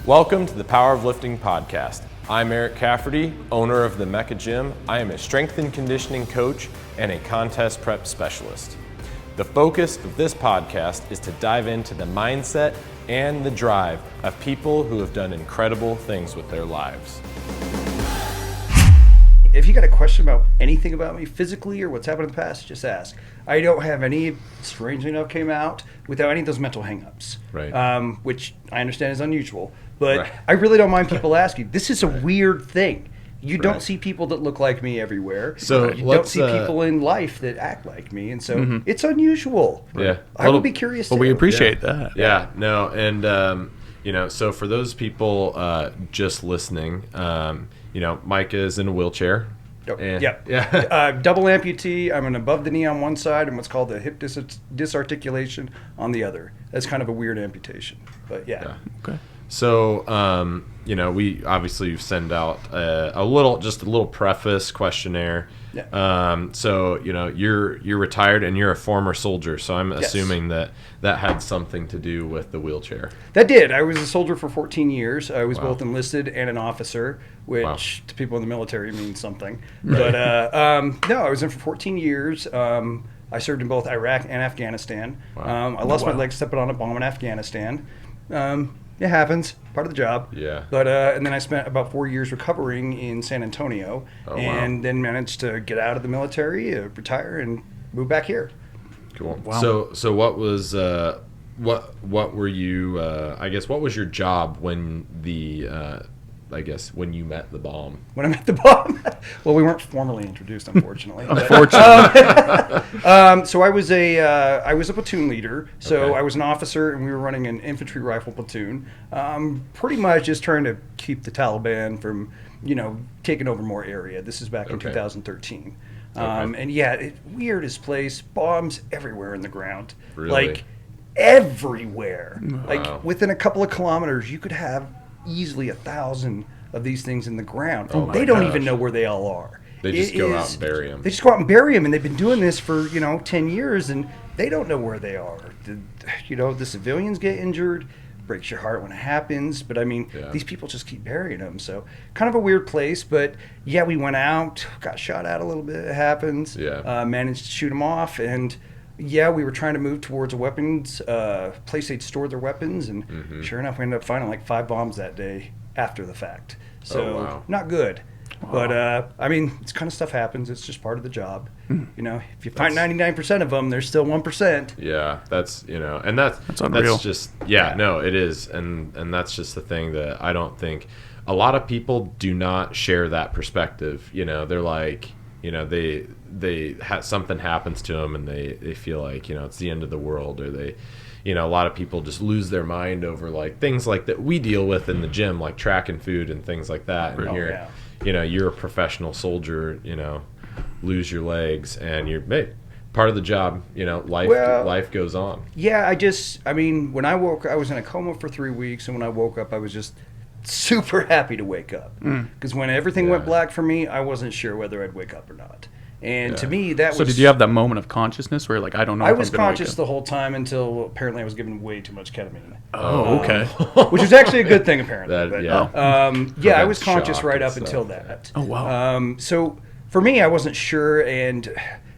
Welcome to the Power of Lifting podcast. I'm Eric Cafferty, owner of the Mecca Gym. I am a strength and conditioning coach and a contest prep specialist. The focus of this podcast is to dive into the mindset and the drive of people who have done incredible things with their lives. If you got a question about anything about me physically or what's happened in the past, just ask. I don't have any, strangely enough, came out without any of those mental hangups, Right. Which I understand is unusual. But Right. I really don't mind people asking. This is a weird thing. You don't Right. see people that look like me everywhere. So you don't see people in life that act like me, and so it's unusual. Yeah. I would be curious. Well, too. we appreciate that. Yeah, no, and so for those people just listening, Micah is in a wheelchair. Yep. And, Yeah. Double amputee. I'm an above the knee on one side and what's called the hip disarticulation on the other. That's kind of a weird amputation, but yeah. Okay. So, we obviously send out a little preface questionnaire. Yeah. You're retired and you're a former soldier, so I'm Yes. assuming that had something to do with the wheelchair. That did. I was a soldier for 14 years. I was Wow. both enlisted and an officer, which Wow. to people in the military means something. But no, I was in for 14 years. I served in both Iraq and Afghanistan. Wow. I lost my leg stepping on a bomb in Afghanistan. It happens, part of the job. Yeah. But and then I spent about 4 years recovering in San Antonio, Oh, and wow. then managed to get out of the military, retire, and move back here. Cool. Wow. So what was what were you? I guess what was your job when when you met the bomb? When I met the bomb, well, we weren't formally introduced, unfortunately. So I was a platoon leader. So Okay. I was an officer, and we were running an infantry rifle platoon. Pretty much just trying to keep the Taliban from, taking over more area. This is back in Okay. 2013. Okay. And yeah, weirdest place. Bombs everywhere in the ground. Really? Like everywhere. Wow. Like within a couple of kilometers, you could have easily 1,000 of these things in the ground. Oh my They don't gosh. even know where they all are. They just go out and bury 'em. They just go out and bury them, and they've been doing this for 10 years, and they don't know where they are. The civilians get injured. Breaks your heart when it happens, but I mean, Yeah. these people just keep burying them. So kind of a weird place, but yeah, we went out, got shot at a little bit. It happens. Yeah. Managed to shoot them off, and yeah, we were trying to move towards a weapons place they'd store their weapons, and sure enough, we ended up finding like 5 bombs that day after the fact. So Oh, wow. not good. But I mean, this kind of stuff happens. It's just part of the job. If you find 99% of them, there's still 1%. Yeah, that's and that's unreal. just no, it is, and that's just the thing that I don't think a lot of people do not share that perspective. They're like, something happens to them and they feel like it's the end of the world, or they. A lot of people just lose their mind over like things like that we deal with in the gym, like track and food and things like that. And you're a professional soldier, lose your legs and you're part of the job, life goes on. Yeah, when I woke, I was in a coma for 3 weeks, and when I woke up, I was just super happy to wake up. Because when everything went black for me, I wasn't sure whether I'd wake up or not. And to me, that was... So did you have that moment of consciousness where you're like, I don't know I if was I'm gonna wake conscious up? the whole time until apparently I was given way too much ketamine. Oh, okay. Which is actually a good thing, apparently. I was Prevents conscious shock right and up stuff, until yeah. that. Oh, wow. So for me, I wasn't sure, and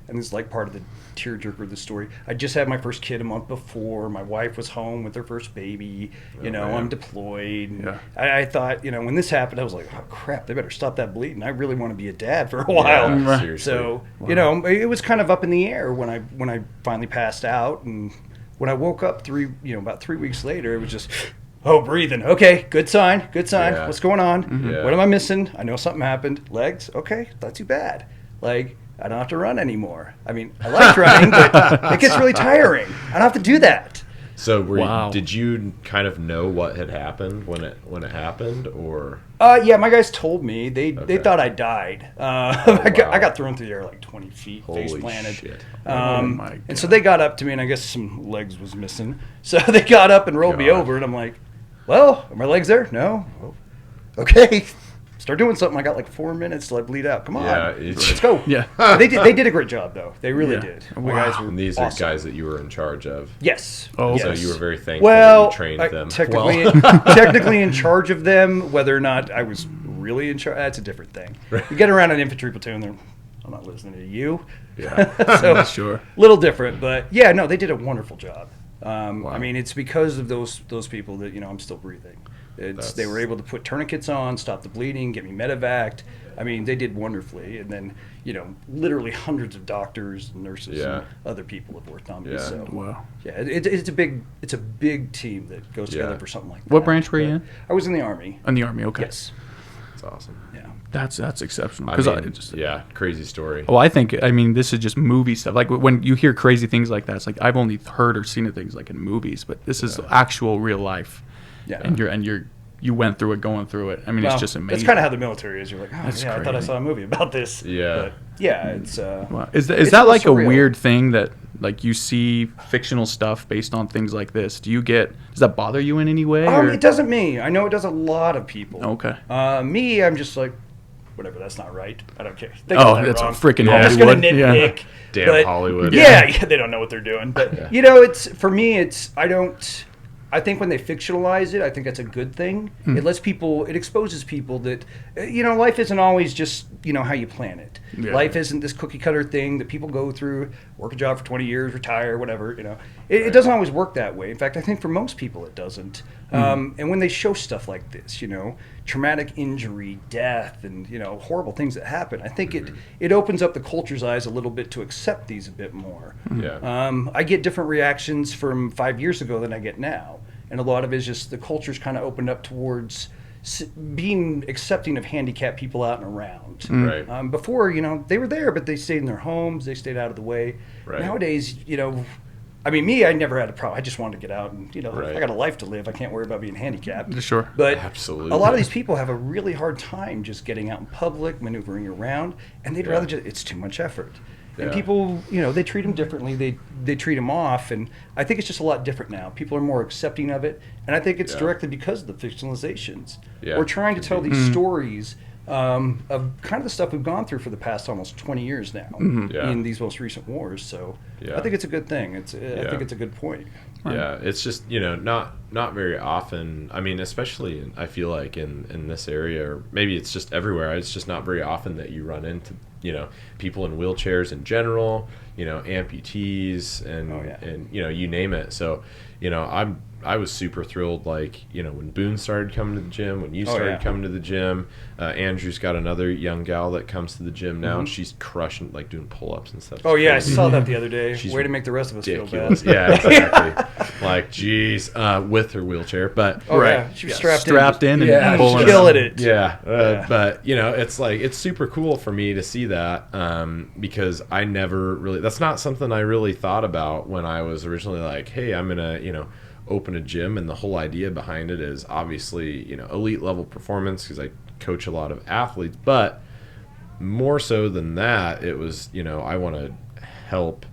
this is like part of the tearjerker of the story. I just had my first kid a month before. My wife was home with her first baby. man. I'm deployed. And Yeah. I thought, when this happened, I was like, oh, crap, they better stop that bleeding. I really want to be a dad for a while. Yeah, seriously. So, it was kind of up in the air when I finally passed out, and when I woke up about 3 weeks later, it was just, oh, breathing. Okay, good sign. Yeah. What's going on? Yeah. What am I missing? I know something happened. Legs? Okay, not too bad. Like, I don't have to run anymore. I mean, I like running, but it gets really tiring. I don't have to do that. So Wow. did you kind of know what had happened when it happened, or? Yeah, my guys told me. They Okay. thought I died. wow. I got thrown through the air like 20 feet, face Holy planted. shit. Oh my And so they got up to me, and I guess some legs was missing. So they got up and rolled me God. over, and I'm like, well, are my legs there? No. Okay. start doing something. I got like 4 minutes till I bleed out. Come on, let's go. Yeah. They did a great job though. They really did. My guys were And these awesome. are guys that you were in charge of. Yes. Oh, So yes. you were very thankful well, that you trained them. Technically in charge of them. Whether or not I was really in charge, that's a different thing. You get around an infantry platoon, I'm not listening to you. Yeah. So Sure. little different, but yeah, no, they did a wonderful job. I mean, it's because of those people that I'm still breathing. They were able to put tourniquets on, stop the bleeding, get me medevaced. I mean, they did wonderfully, and then literally hundreds of doctors, and nurses, and other people have worked on me. Yeah. So Wow. yeah, it's a big team that goes together for something like that. What branch were you in? I was in the Army. In the Army, okay. Yes. That's awesome. Yeah. That's exceptional. I Because mean, crazy story. Well, I mean, this is just movie stuff. Like when you hear crazy things like that, it's like I've only heard or seen of things like in movies, but this is actual real life. Yeah. And you went through it, going through it. I mean, it's just amazing. That's kind of how the military is. You're like, That's I thought I crazy. saw a movie about this. Yeah. But yeah, it's. Wow. Is it's that like surreal. a weird thing that like you see fictional stuff based on things like this? Does that bother you in any way? Or? It doesn't me. I know it does a lot of people. Okay. Me, I'm just like, whatever. That's not right. I don't care. They Oh, got that that's wrong. freaking I'm just gonna Hollywood. Yeah. nitpick. Damn but- Hollywood. Yeah, they don't know what they're doing. But it's for me. I think when they fictionalize it, I think that's a good thing. It exposes people that, life isn't always just, how you plan it. Yeah. Life isn't this cookie cutter thing that people go through, work a job for 20 years, retire, whatever, It doesn't always work that way. In fact, I think for most people it doesn't. And when they show stuff like this, traumatic injury, death, and, horrible things that happen, I think it opens up the culture's eyes a little bit to accept these a bit more. Yeah. I get different reactions from 5 years ago than I get now. And a lot of it is just the culture's kind of opened up towards being accepting of handicapped people out and around. Right. Before, they were there, but they stayed in their homes. They stayed out of the way. Right. Nowadays, I mean, me, I never had a problem. I just wanted to get out and, Right. I got a life to live. I can't worry about being handicapped. Sure. But Absolutely. a lot of these people have a really hard time just getting out in public, maneuvering around, and they'd rather it's too much effort. And Yeah. people, they treat them differently. They treat them off, and I think it's just a lot different now. People are more accepting of it, and I think it's directly because of the fictionalizations. Yeah. We're trying to tell these stories of kind of the stuff we've gone through for the past almost 20 years now Yeah. in these most recent wars. So Yeah. I think it's a good thing. I think it's a good point. Yeah, it's just not very often. I mean, especially I feel like in this area, or maybe it's just everywhere. It's just not very often that you run into people in wheelchairs in general. Amputees and you name it. So I was super thrilled, when Boone started coming to the gym, when you started coming to the gym. Andrew's got another young gal that comes to the gym now, and she's crushing, doing pull-ups and stuff. Oh, yeah, I saw that the other day. She's Way to make the rest of us ridiculous. feel bad. Yeah, exactly. Geez, with her wheelchair, but Oh, yeah, she was strapped in. and Yeah, pulling she's killing it. yeah, Yeah. but it's super cool for me to see that because I never really, that's not something I really thought about when I was originally like, hey, I'm gonna open a gym, and the whole idea behind it is obviously elite level performance because I coach a lot of athletes, but more so than that, it was I want to help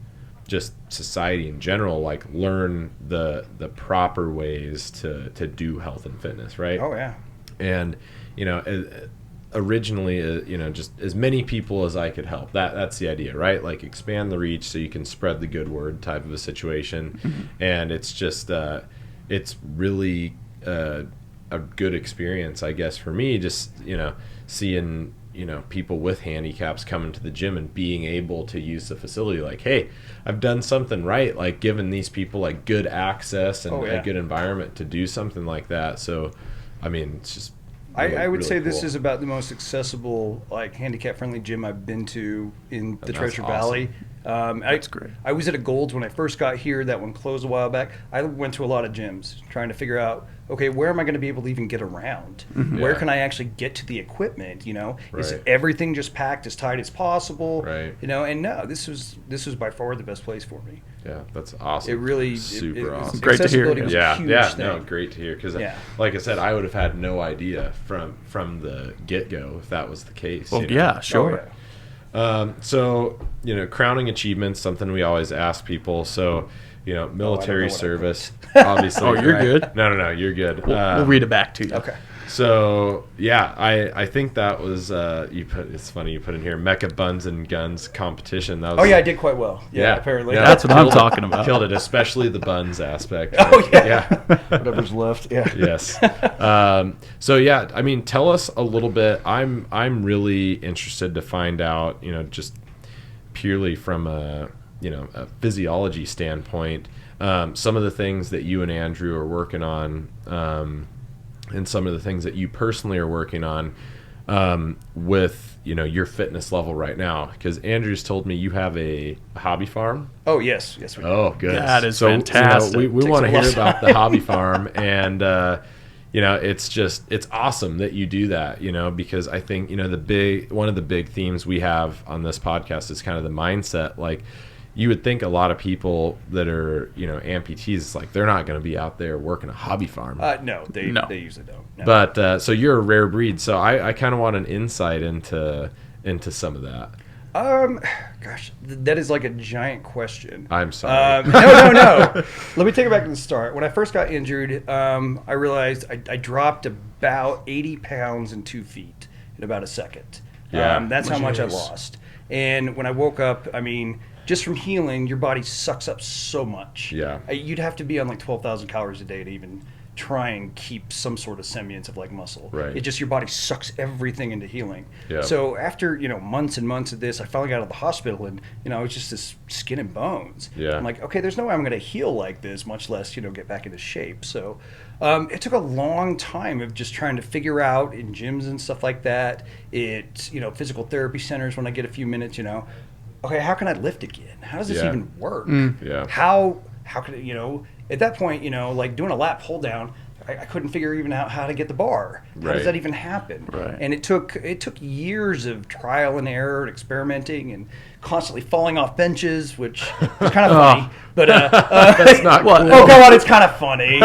just society in general, learn the proper ways to do health and fitness, right? Oh, yeah. And originally just as many people as I could help. That's the idea, right? Expand the reach so you can spread the good word type of a situation. And it's just it's really a good experience, I guess, for me, just seeing people with handicaps coming to the gym and being able to use the facility. Hey, I've done something right, giving these people good access and a good environment to do something like that. So I mean, it's just I would really say this cool. is about the most accessible, handicap-friendly gym I've been to in the That's Treasure awesome. Valley. That's great. I was at a Gold's when I first got here. That one closed a while back. I went to a lot of gyms trying to figure out, okay, where am I going to be able to even get around? Where Yeah. can I actually get to the equipment? Is Right. everything just packed as tight as possible? Right. And no, this was by far the best place for me. Yeah, that's awesome. It really super awesome. Great to hear. accessibility was a Yeah, huge yeah, thing. no, great to hear. Because, Yeah. like I said, I would have had no idea from the get go if that was the case. Well, yeah, sure. Oh, yeah. So crowning achievements, something we always ask people. So, military service, obviously. Oh, you're good. No, you're good. We'll read it back to you. Okay. So yeah, I think that was it's funny you put in here Mecca Buns and Guns competition. That was, oh yeah, I did quite well. Yeah, apparently. Yeah, that's what I'm talking about. Killed it, especially the buns aspect. Oh yeah. Whatever's left. Yeah. Yes. So yeah, I mean, tell us a little bit. I'm really interested to find out, just purely from a physiology standpoint, some of the things that you and Andrew are working on. And some of the things that you personally are working on with your fitness level right now, because Andrew's told me you have a hobby farm. Oh yes we do. Oh good, that is fantastic. We want to hear about the hobby farm, and it's awesome that you do that, because I think one of the big themes we have on this podcast is kind of the mindset. Like, you would think a lot of people that are, amputees, it's like they're not going to be out there working a hobby farm. No, they usually don't. No. But so you're a rare breed. So I kind of want an insight into some of that. Gosh, that is like a giant question. I'm sorry. No. Let me take it back to the start. When I first got injured, I realized I dropped about 80 pounds in 2 feet in about a second. Yeah. That's how much I lost. And when I woke up, just from healing, your body sucks up so much. Yeah. You'd have to be on like 12,000 calories a day to even try and keep some sort of semblance of like muscle. Right. It just, your body sucks everything into healing. Yeah. So after, months and months of this, I finally got out of the hospital and, it was just this skin and bones. Yeah. I'm like, okay, there's no way I'm going to heal like this, much less, get back into shape. So it took a long time of just trying to figure out in gyms and stuff like that. Physical therapy centers when I get a few minutes, okay, how can I lift again? How does this even work? Yeah. How could it, at that point, like doing a lat pull down, I couldn't figure even out how to get the bar. How does that even happen? Right. And it took years of trial and error and experimenting and constantly falling off benches, which is kind of funny. But that's not cool. Oh, come on, it's kind of funny.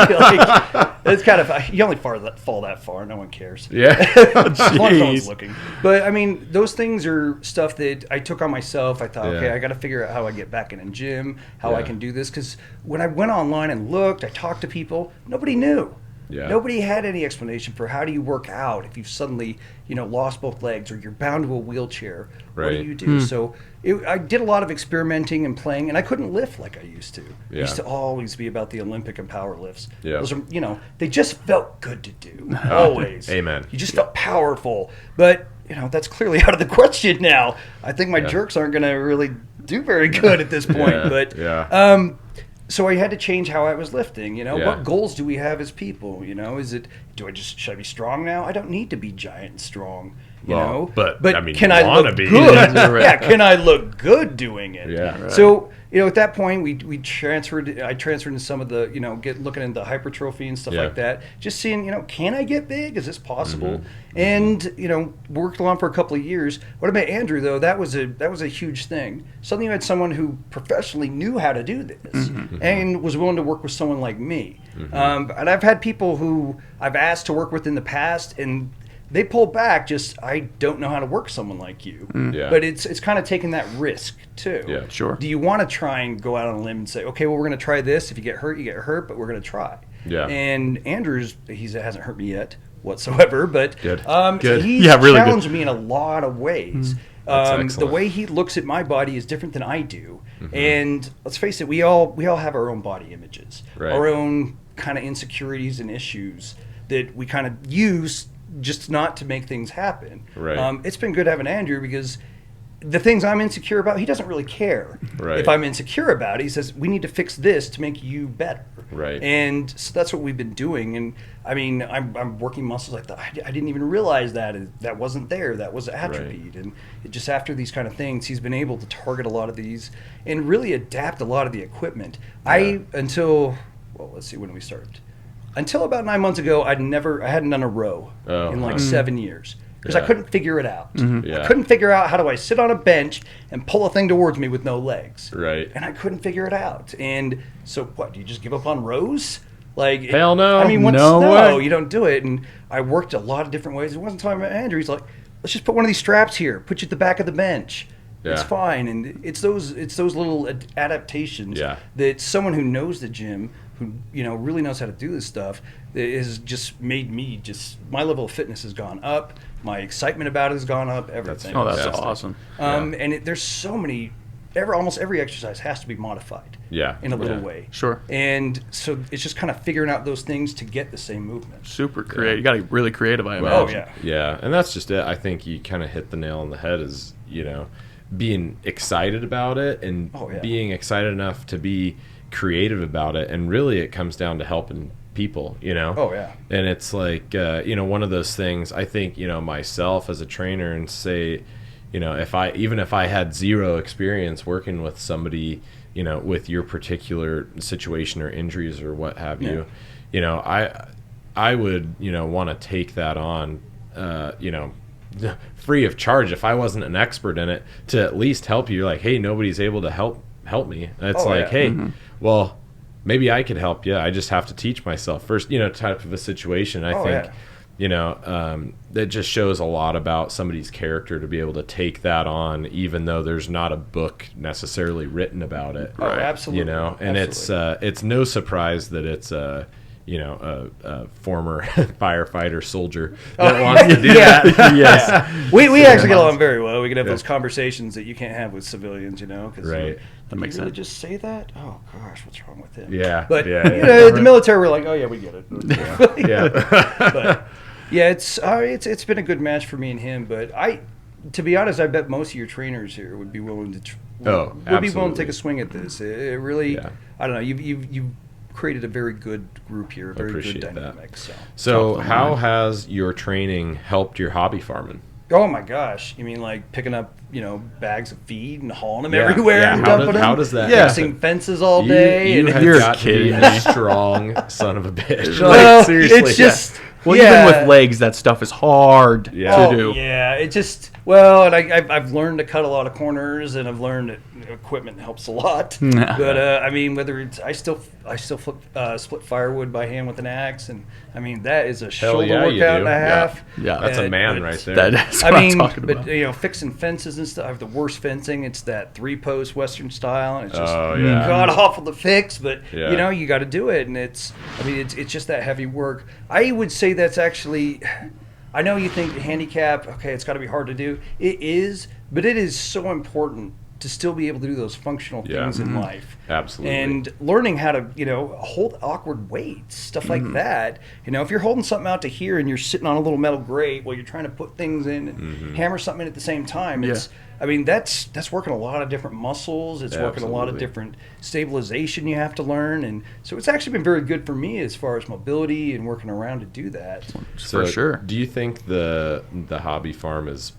It's kind of, you only fall that far. No one cares. Yeah. As long as no one's looking. But those things are stuff that I took on myself. I thought, okay, I got to figure out how I get back in a gym, how I can do this. Because when I went online and looked, I talked to people, nobody knew. Yeah. Nobody had any explanation for how do you work out if you've suddenly, lost both legs or you're bound to a wheelchair. Right. What do you do? So I did a lot of experimenting and playing, and I couldn't lift like I used to. Yeah. It used to always be about the Olympic and power lifts. Yeah. Those are, they just felt good to do. Always. Amen. You just felt powerful. But, that's clearly out of the question now. I think my jerks aren't going to really do very good at this point. But so I had to change how I was lifting. What goals do we have as people? Should I be strong now? I don't need to be giant and strong. But can I look good? Yeah, can I look good doing it? Yeah. Right. So at that point we transferred. I transferred into some of the looking into hypertrophy and stuff like that. Just seeing can I get big? Is this possible? Mm-hmm. And worked along for a couple of years. What about Andrew though? That was a huge thing. Suddenly you had someone who professionally knew how to do this and was willing to work with someone like me. And I've had people who I've asked to work with in the past and they pull back. I don't know how to work someone like you. Yeah. But it's kind of taking that risk too. Yeah, sure. Do you want to try and go out on a limb and say, okay, well, we're going to try this. If you get hurt, you get hurt, but we're going to try. Yeah. And Andrews, he hasn't hurt me yet whatsoever, but Good. He's really challenged good. me in a lot of ways. The way he looks at my body is different than I do. And let's face it, we all have our own body images, our own kind of insecurities and issues that we kind of use just not to make things happen. Right. It's been good having Andrew because the things I'm insecure about, he doesn't really care. Right. If I'm insecure about it, he says, we need to fix this to make you better. Right. And so that's what we've been doing. And I'm working muscles like that. I didn't even realize that wasn't there. That was atrophied. Right. And just after these kind of things, he's been able to target a lot of these and really adapt a lot of the equipment. Yeah. Let's see, when we started. Until about 9 months ago, I hadn't done a row in like 7 years because I couldn't figure it out. Yeah. I couldn't figure out how do I sit on a bench and pull a thing towards me with no legs. Right. And I couldn't figure it out. And so what, do you just give up on rows? Like, hell no. No, you don't do it. And I worked a lot of different ways. It wasn't until I met Andrew, he's like, let's just put one of these straps here, put you at the back of the bench. It's fine, and it's those little adaptations that someone who knows the gym, who really knows how to do this stuff, has just made me my level of fitness has gone up, my excitement about it has gone up, everything. That's awesome. And there's so many. Almost every exercise has to be modified in a little way. Sure. And so it's just kind of figuring out those things to get the same movement. Super creative. You got to be really creative, I imagine. Yeah, and that's just it. I think you kind of hit the nail on the head is, being excited about it and being excited enough to be creative about it. And really it comes down to helping people, Oh, yeah. And it's like, one of those things, I think, myself as a trainer and say, if I had zero experience working with somebody, with your particular situation or injuries or what have you, I would, want to take that on, free of charge if I wasn't an expert in it to at least help you. Like, hey, nobody's able to help me. It's hey, well, maybe I could help you. I just have to teach myself first, type of a situation. I think. That just shows a lot about somebody's character to be able to take that on, even though there's not a book necessarily written about it. Oh, absolutely. And it's no surprise that it's a former firefighter soldier that wants to do that. Yes. Yeah. We actually get along very well. We can have those conversations that you can't have with civilians, because that makes sense. Just say that? Oh gosh, what's wrong with him? Yeah. But the military, we're like, oh yeah, we get it. But it's been a good match for me and him. But to be honest, I bet most of your trainers here would be willing to be willing to take a swing at this. It really, I don't know. You've created a very good group here, a very good dynamic. So how has your training helped your hobby farming? Oh my gosh! You mean like picking up, bags of feed and hauling them everywhere and dumping them? How does that? Fixing fences all day. You're got to be a strong son of a bitch. Well, seriously, it's just. Well, even with legs, that stuff is hard to do. Yeah, it just and I've learned to cut a lot of corners, and I've learned that equipment helps a lot. But whether it's I still split firewood by hand with an axe, and that is a shoulder workout and a half. Yeah, that's a man right there. That is what I'm talking about. Fixing fences and stuff. I have the worst fencing. It's that 3-post Western style, and it's just god awful to fix. But you got to do it, and it's just that heavy work. I would say that's actually. I know you think handicap, it's got to be hard to do. It is, but it is so important to still be able to do those functional things in life. Absolutely. And learning how to, hold awkward weights, stuff like that. If you're holding something out to here and you're sitting on a little metal grate while you're trying to put things in and hammer something in at the same time, that's working a lot of different muscles. It's working a lot of different stabilization you have to learn. And so it's actually been very good for me as far as mobility and working around to do that. So for sure. Do you think the hobby farm is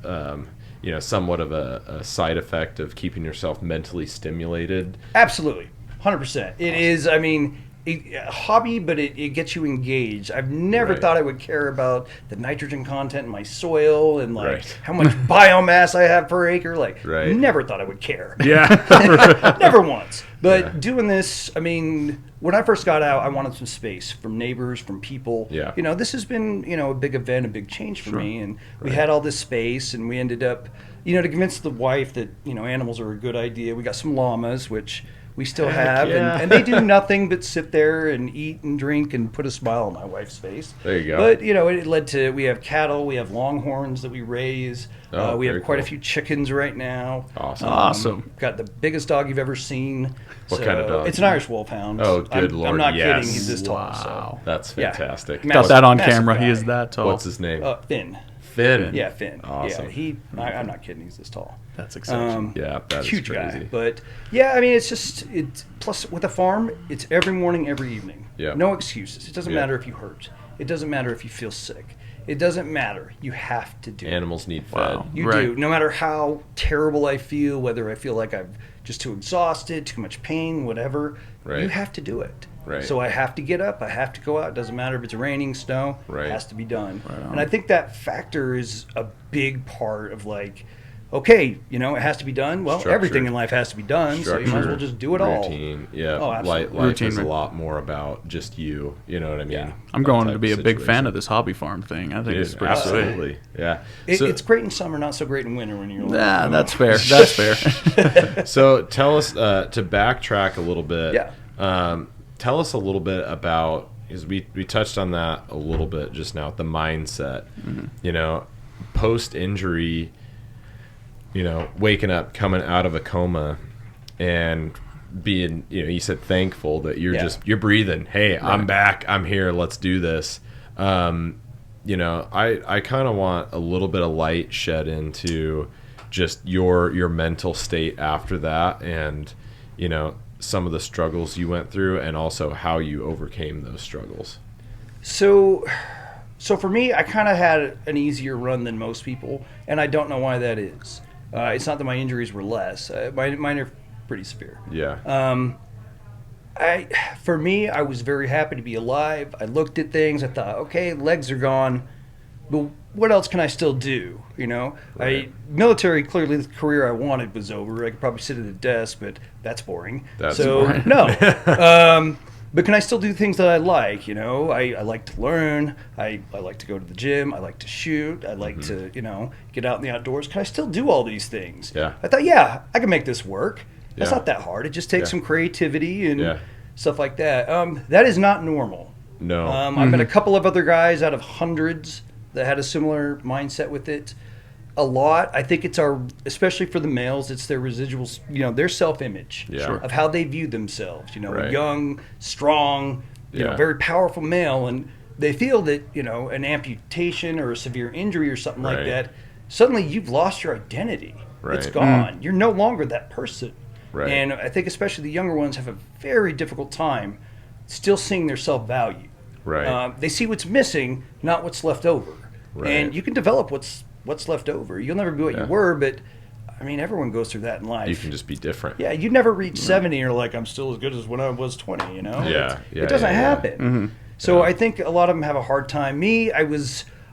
somewhat of a side effect of keeping yourself mentally stimulated? Absolutely. 100%. It is, a hobby, but it gets you engaged. I've never thought I would care about the nitrogen content in my soil and how much biomass I have per acre. Never thought I would care. Yeah. Never once. But doing this, when I first got out, I wanted some space from neighbors, from people. Yeah. This has been, a big event, a big change for me. And we had all this space, and we ended up, to convince the wife that, animals are a good idea. We got some llamas, which we still have, and they do nothing but sit there and eat and drink and put a smile on my wife's face. There you go. But, it led to, we have cattle, we have longhorns that we raise. We have quite a few chickens right now. Awesome. Got the biggest dog you've ever seen. What kind of dog? It's an Irish Wolfhound. Oh, good Lord, I'm not yes. kidding. He's this tall. Wow. So. That's fantastic. Got that on camera. Guy. He is that tall. What's his name? Finn. Finn. Yeah, Finn. Awesome. Yeah, I'm not kidding. He's this tall. That's exciting. That's huge crazy. Guy. But it's plus with a farm, it's every morning, every evening. Yeah. No excuses. It doesn't matter if you hurt. It doesn't matter if you feel sick. It doesn't matter. You have to do it. Animals need fed. You do. No matter how terrible I feel, whether I feel like I'm just too exhausted, too much pain, whatever, you have to do it. Right. So I have to get up. I have to go out. It doesn't matter if it's raining, snow. It has to be done. Right on. And I think that factor is a big part of okay, you know, it has to be done. Well, Structure. everything in life has to be done, so you might as well just do it routine. all. Yeah, Oh, absolutely. Life is a lot more about just you. You know what I mean? Yeah. I'm going to be a big fan of this hobby farm thing. I think it's pretty absolutely. sweet. Yeah, it's great in summer, not so great in winter when you're. Nah, that's fair. That's fair. So tell us to backtrack a little bit. Yeah. Tell us a little bit about, because we touched on that a little bit just now, the mindset. Mm-hmm. You know, post injury. You know, waking up, coming out of a coma, and being, you know, you said thankful that you're breathing. Hey, right. I'm back. I'm here. Let's do this. You know, I kind of want a little bit of light shed into just your mental state after that, and, you know, some of the struggles you went through, and also how you overcame those struggles. So for me, I kind of had an easier run than most people, and I don't know why that is. It's not that my injuries were less. Mine are pretty severe. Yeah. For me, I was very happy to be alive. I looked at things. I thought, okay, legs are gone, but what else can I still do? You know, Right. Military, clearly the career I wanted was over. I could probably sit at a desk, but that's boring. That's boring. No. But can I still do things that I like? You know, I like to learn. I like to go to the gym. I like to shoot. I like to, you know, get out in the outdoors. Can I still do all these things? Yeah. I thought, yeah, I can make this work. That's Yeah. not that hard. It just takes Yeah. some creativity and Yeah. stuff like that. That is not normal. No. I've met a couple of other guys out of hundreds that had a similar mindset with it. A lot. I think it's especially for the males, it's their residuals, you know, their self-image of how they view themselves. You know, Right. a young, strong, you know, Yeah. very powerful male, and they feel that, you know, an amputation or a severe injury or something like Right. that, suddenly you've lost your identity. Right. It's gone. You're no longer that person. Right. And I think especially the younger ones have a very difficult time still seeing their self-value. Right. They see what's missing, not what's left over. Right. And you can develop what's left over. You'll never be what you were, but I mean, everyone goes through that in life. You can just be different. Yeah, you never reach 70 and you're like, I'm still as good as when I was 20, you know? Yeah. It doesn't happen. Mm-hmm. So I think a lot of them have a hard time. Me, I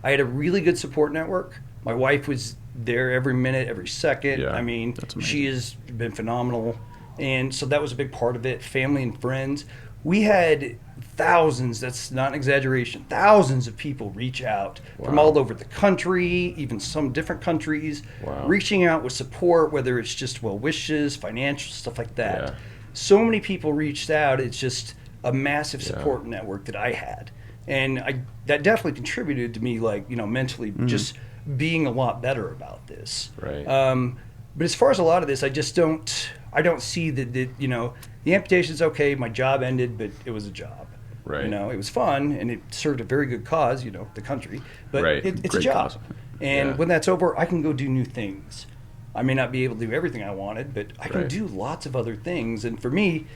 had a really good support network. My wife was there every minute, every second. Yeah. I mean, she has been phenomenal. And so that was a big part of it. Family and friends. We had thousands, that's not an exaggeration, thousands of people reach out from all over the country, even some different countries, reaching out with support, whether it's just well wishes, financial, stuff like that. Yeah. So many people reached out. It's just a massive support network that I had. And that definitely contributed to me, like, you know, mentally just being a lot better about this. Right. But as far as a lot of this, I don't see that, you know, the amputation's okay, my job ended, but it was a job. Right. You know, it was fun, and it served a very good cause, you know, the country. But it's a Great job. cause. And when that's over, I can go do new things. I may not be able to do everything I wanted, but I can do lots of other things. And for me,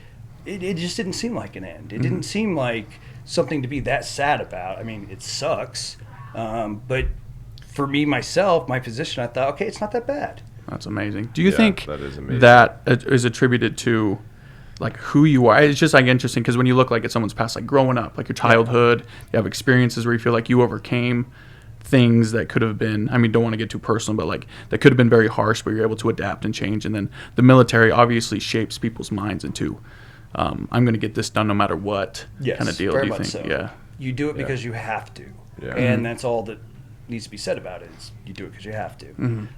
it just didn't seem like an end. It didn't seem like something to be that sad about. I mean, it sucks. But for me, myself, my position, I thought, okay, it's not that bad. That's amazing. Do you think that is amazing. that is attributed to like who you are? It's just like interesting because when you look like at someone's past, like growing up, like your childhood, you have experiences where you feel like you overcame things that could have been, I mean, don't want to get too personal, but like that could have been very harsh, but you're able to adapt and change. And then the military obviously shapes people's minds into, I'm going to get this done no matter what kind of deal. Very Do you much think? so. Yeah. You do it because you have to. Yeah. And that's all that needs to be said about it is you do it because you have to.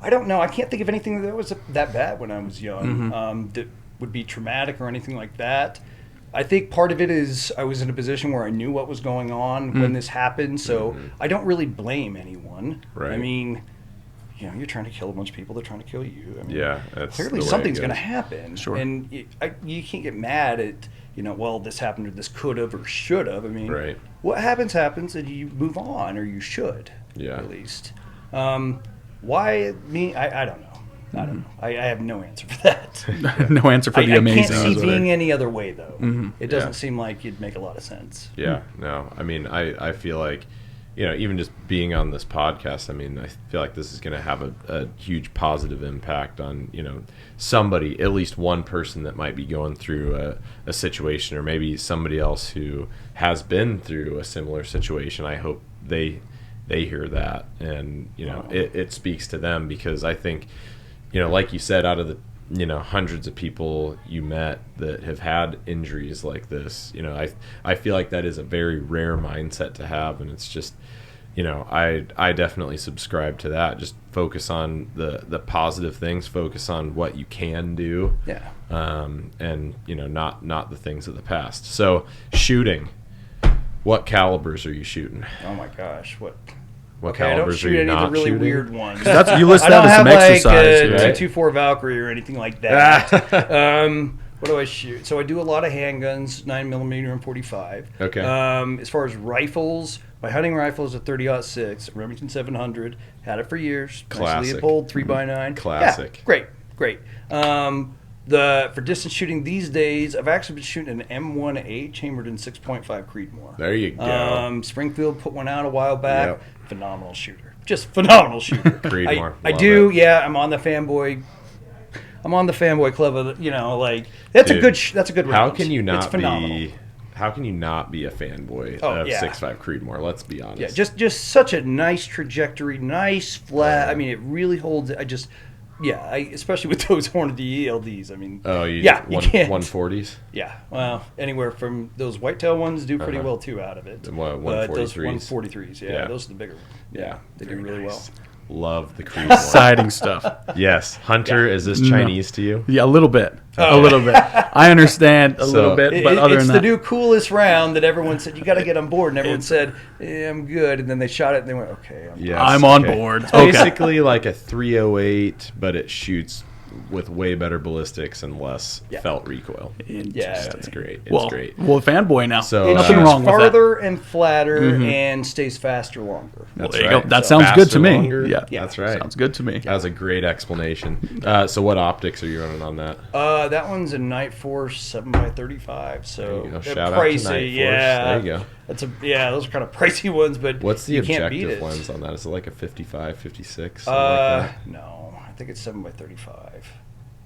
I don't know. I can't think of anything that was that bad when I was young that would be traumatic or anything like that. I think part of it is I was in a position where I knew what was going on when this happened, so I don't really blame anyone. Right. I mean, you know, you're trying to kill a bunch of people, they're trying to kill you. I mean, that's clearly the way something's it going to goes. happen. Sure. And you can't get mad at, you know, well, this happened or this could have or should have. I mean, what happens, and you move on, or you should, at least. Why me? I don't know. I don't know. I have no answer for that. No answer for the amazing. I can't see being any other way, though. It doesn't seem like it'd make a lot of sense. Yeah, no. I mean, I feel like, you know, even just being on this podcast, I mean, I feel like this is going to have a huge positive impact on, you know, somebody, at least one person that might be going through a situation, or maybe somebody else who has been through a similar situation. I hope they they hear that, and it speaks to them, because I think, like you said, out of the hundreds of people you met that have had injuries like this, I feel like that is a very rare mindset to have, and it's just, I definitely subscribe to that. Just focus on the positive things, focus on what you can do, and not the things of the past. So shooting, what calibers are you shooting? Oh my gosh, what calibers are you not shooting? I don't shoot any of the really weird ones. You list that as some exercise. I don't have like a right? 224 Valkyrie or anything like that. What do I shoot? So I do a lot of handguns, 9mm and 45. Okay. As far as rifles, my hunting rifle is a 30-06 Remington 700. Had it for years. Classic. Nice Leopold 3x9. Classic. Yeah, great. For distance shooting these days, I've actually been shooting an M1A chambered in 6.5 Creedmoor. There you go. Springfield put one out a while back. Yep. Phenomenal shooter. Just phenomenal shooter. Creedmoor. I do, yeah. I'm on the fanboy club of that's Dude, that's a good how round. can you not It's phenomenal. be a fanboy of 6.5 Creedmoor? Let's be honest. Yeah, just such a nice trajectory, nice flat. I mean, it really holds. Especially with those Hornady ELDs. I mean, you can't 140s. Yeah, well, anywhere from those whitetail ones do pretty well too out of it. The But those 143s. 143s, yeah, those are the bigger ones. Yeah, they do really well. Love the Creedmoor. Exciting stuff. Yes, Hunter, is this Chinese to you? Yeah, a little bit. A little bit. I understand a little bit, but other than that, it's the new coolest round that everyone said you got to get on board, and everyone said, "I'm good," and then they shot it and they went, "Okay, I'm on board." It's basically like a 308, but it shoots with way better ballistics and less felt recoil. Yeah, it's great. It's great. Well, fanboy now. So it nothing shoots wrong with farther and flatter and stays faster longer. That's there you right. go. That sounds good to me. Longer. Yeah, that's right. Sounds good to me. That was a great explanation. So what optics are you running on that? That one's a Night Force 7x35. So Shout out pricey. to Night Force. Yeah, There you go. Those are kind of pricey ones, but what's the you can't beat objective it. lens on that? Is it like a 55, 56? No, I think it's 7x35.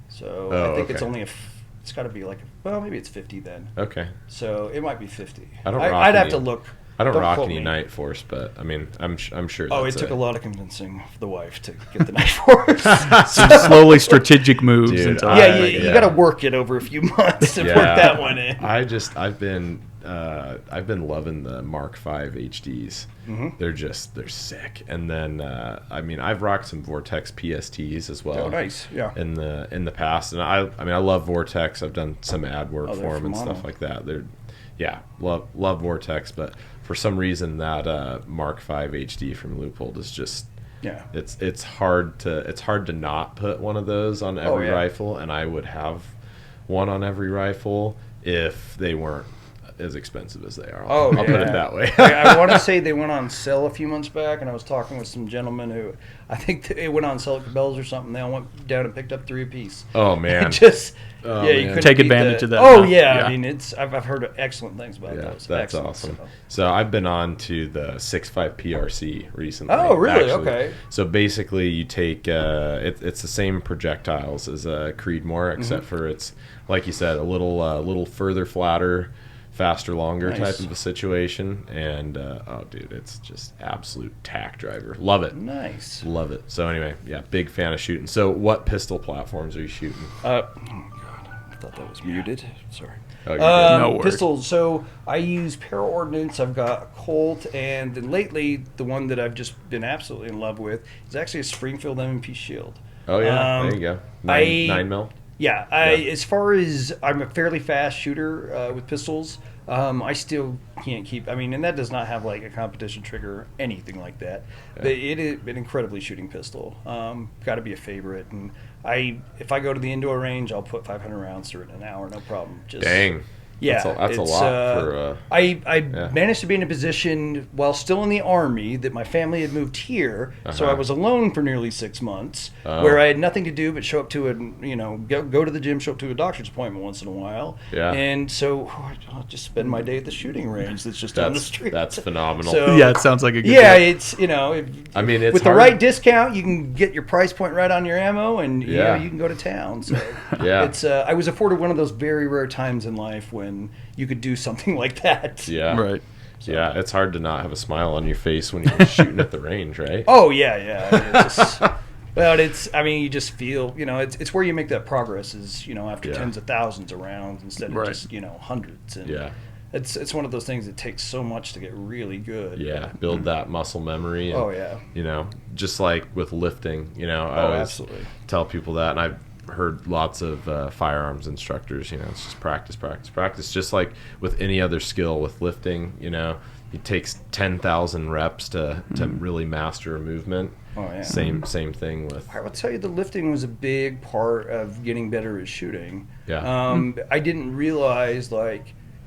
So I think it's only it's got to be like maybe it's 50 then. Okay. So it might be 50. I'd have to look. I don't rock quote any me. Night Force, but I mean, I'm sure. It took a lot of convincing for the wife to get the Night Force. Some slowly strategic moves. Dude, until you got to work it over a few months to work that one in. I've been loving the Mark V HDs. Mm-hmm. They're sick. And then I've rocked some Vortex PSTs as well. Oh, nice. Yeah. In the past, and I love Vortex. I've done some ad work for them and stuff like that. Love Vortex, but for some reason that Mark V HD from Leupold is just it's hard to not put one of those on every rifle, and I would have one on every rifle if they weren't as expensive as they are. I'll put it that way. I want to say they went on sale a few months back, and I was talking with some gentlemen who I think they went on sale at Cabela's or something. They all went down and picked up 3 apiece. Oh man! You couldn't take beat advantage of that. Oh yeah, I mean I've heard excellent things about those. That's awesome. So I've been on to the 6.5 PRC recently. Oh really? Actually. Okay. So basically, you take it's the same projectiles as a Creedmoor, except for it's like you said, a little further flatter. Faster, longer type of a situation, and dude, it's just absolute tack driver. Love it. Nice. Love it. So anyway, big fan of shooting. So what pistol platforms are you shooting? Oh god, I thought that was muted. Sorry. Oh, no worries. Pistols. So I use Para Ordnance. I've got a Colt, and then lately the one that I've just been absolutely in love with is actually a Springfield M&P Shield. Oh yeah, there you go. 9 mil. Yeah, as far as I'm a fairly fast shooter with pistols, I still can't keep. I mean, and that does not have like a competition trigger or anything like that. But it is an incredibly shooting pistol. Got to be a favorite. And if I go to the indoor range, I'll put 500 rounds through it in an hour, no problem. Dang. Yeah, that's a lot for. I managed to be in a position while still in the Army that my family had moved here, so I was alone for nearly 6 months, where I had nothing to do but show up to go to the gym, show up to a doctor's appointment once in a while, and so I'll just spend my day at the shooting range that's just down the street. That's phenomenal. So, it sounds like a good deal. It's it's with hard. the right discount, you can get your price point right on your ammo, and you can go to town. So it's I was afforded one of those very rare times in life when you could do something like that. Yeah. Right. So. Yeah, it's hard to not have a smile on your face when you're shooting at the range, right? Oh yeah. I mean, it's just, well, you just feel, it's where you make that progress is, after tens of thousands of rounds instead of just, hundreds. And it's one of those things that takes so much to get really good. Yeah, build that muscle memory. And, just like with lifting, I always absolutely tell people that, and I've heard lots of firearms instructors, it's just practice. Just like with any other skill, with lifting, it takes 10,000 reps to really master a movement. Oh yeah. Same thing with. I will tell you, the lifting was a big part of getting better at shooting. Yeah. I didn't realize,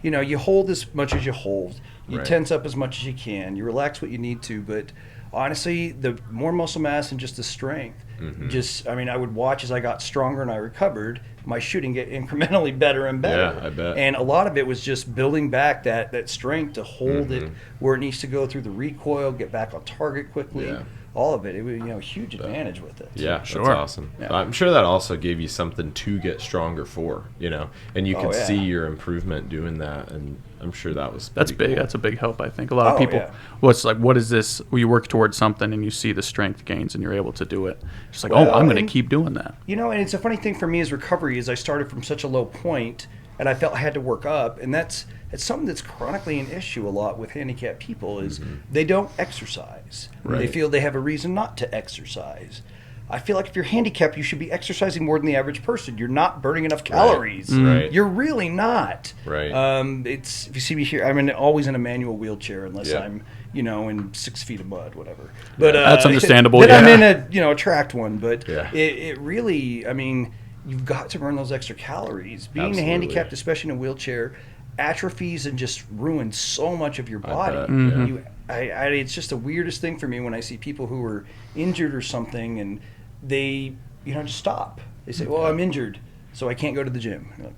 you hold as much as you hold, you tense up as much as you can, you relax what you need to, but honestly, the more muscle mass and just the strength. I would watch as I got stronger and I recovered, my shooting get incrementally better and better. Yeah, I bet. And a lot of it was just building back that strength to hold it where it needs to go through the recoil, get back on target quickly. Yeah. All of it. It was, huge advantage with it. Yeah, that's awesome. Yeah. I'm sure that also gave you something to get stronger for, and you could see your improvement doing that, and I'm sure that was that's big. Cool. That's a big help, I think. A lot of people, what is this? You work towards something and you see the strength gains and you're able to do it. It's like, I'm going to keep doing that. And it's a funny thing for me as recovery is I started from such a low point and I felt I had to work up, and it's something that's chronically an issue a lot with handicapped people is they don't exercise. Right. They feel they have a reason not to exercise. I feel like if you're handicapped, you should be exercising more than the average person. You're not burning enough calories. Right. You're really not. Right. If you see me here, I'm always in a manual wheelchair unless I'm, in 6 feet of mud, whatever. But that's understandable. Then I'm in a tracked one. But it really, you've got to burn those extra calories. Being handicapped, especially in a wheelchair, atrophies and just ruins so much of your body. It's just the weirdest thing for me when I see people who are injured or something and they just stop. They say, well, I'm injured, so I can't go to the gym. You're like,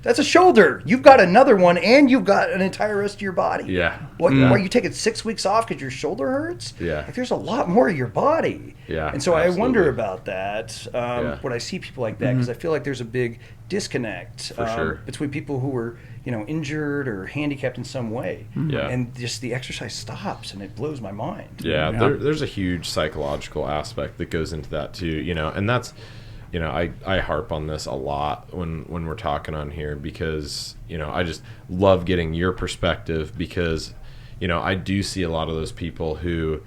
that's a shoulder. You've got another one, and you've got an entire rest of your body. Yeah. Why are you taking 6 weeks off because your shoulder hurts? Yeah. There's a lot more of your body. Yeah. And so I wonder about that when I see people like that, because I feel like there's a big disconnect between people who are injured or handicapped in some way. Yeah. And just the exercise stops, and it blows my mind. Yeah. There's a huge psychological aspect that goes into that too, and that's, I harp on this a lot when we're talking on here because, I just love getting your perspective because, I do see a lot of those people who,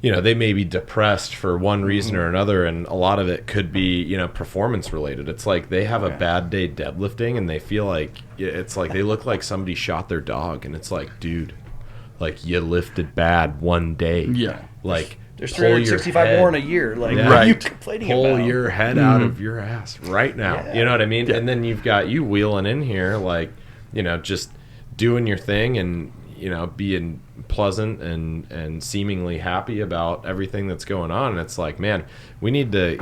they may be depressed for one reason or another, and a lot of it could be, performance related. It's like they have a bad day deadlifting and they feel like it's like they look like somebody shot their dog, and it's like, dude, like you lifted bad one day. Yeah. Like there's 365 more in a year. Like, what are you complaining about? Pull your head out of your ass right now. Yeah. You know what I mean? Yeah. And then you've got you wheeling in here, like, just doing your thing and, being pleasant and seemingly happy about everything that's going on. And it's like, man, we need to,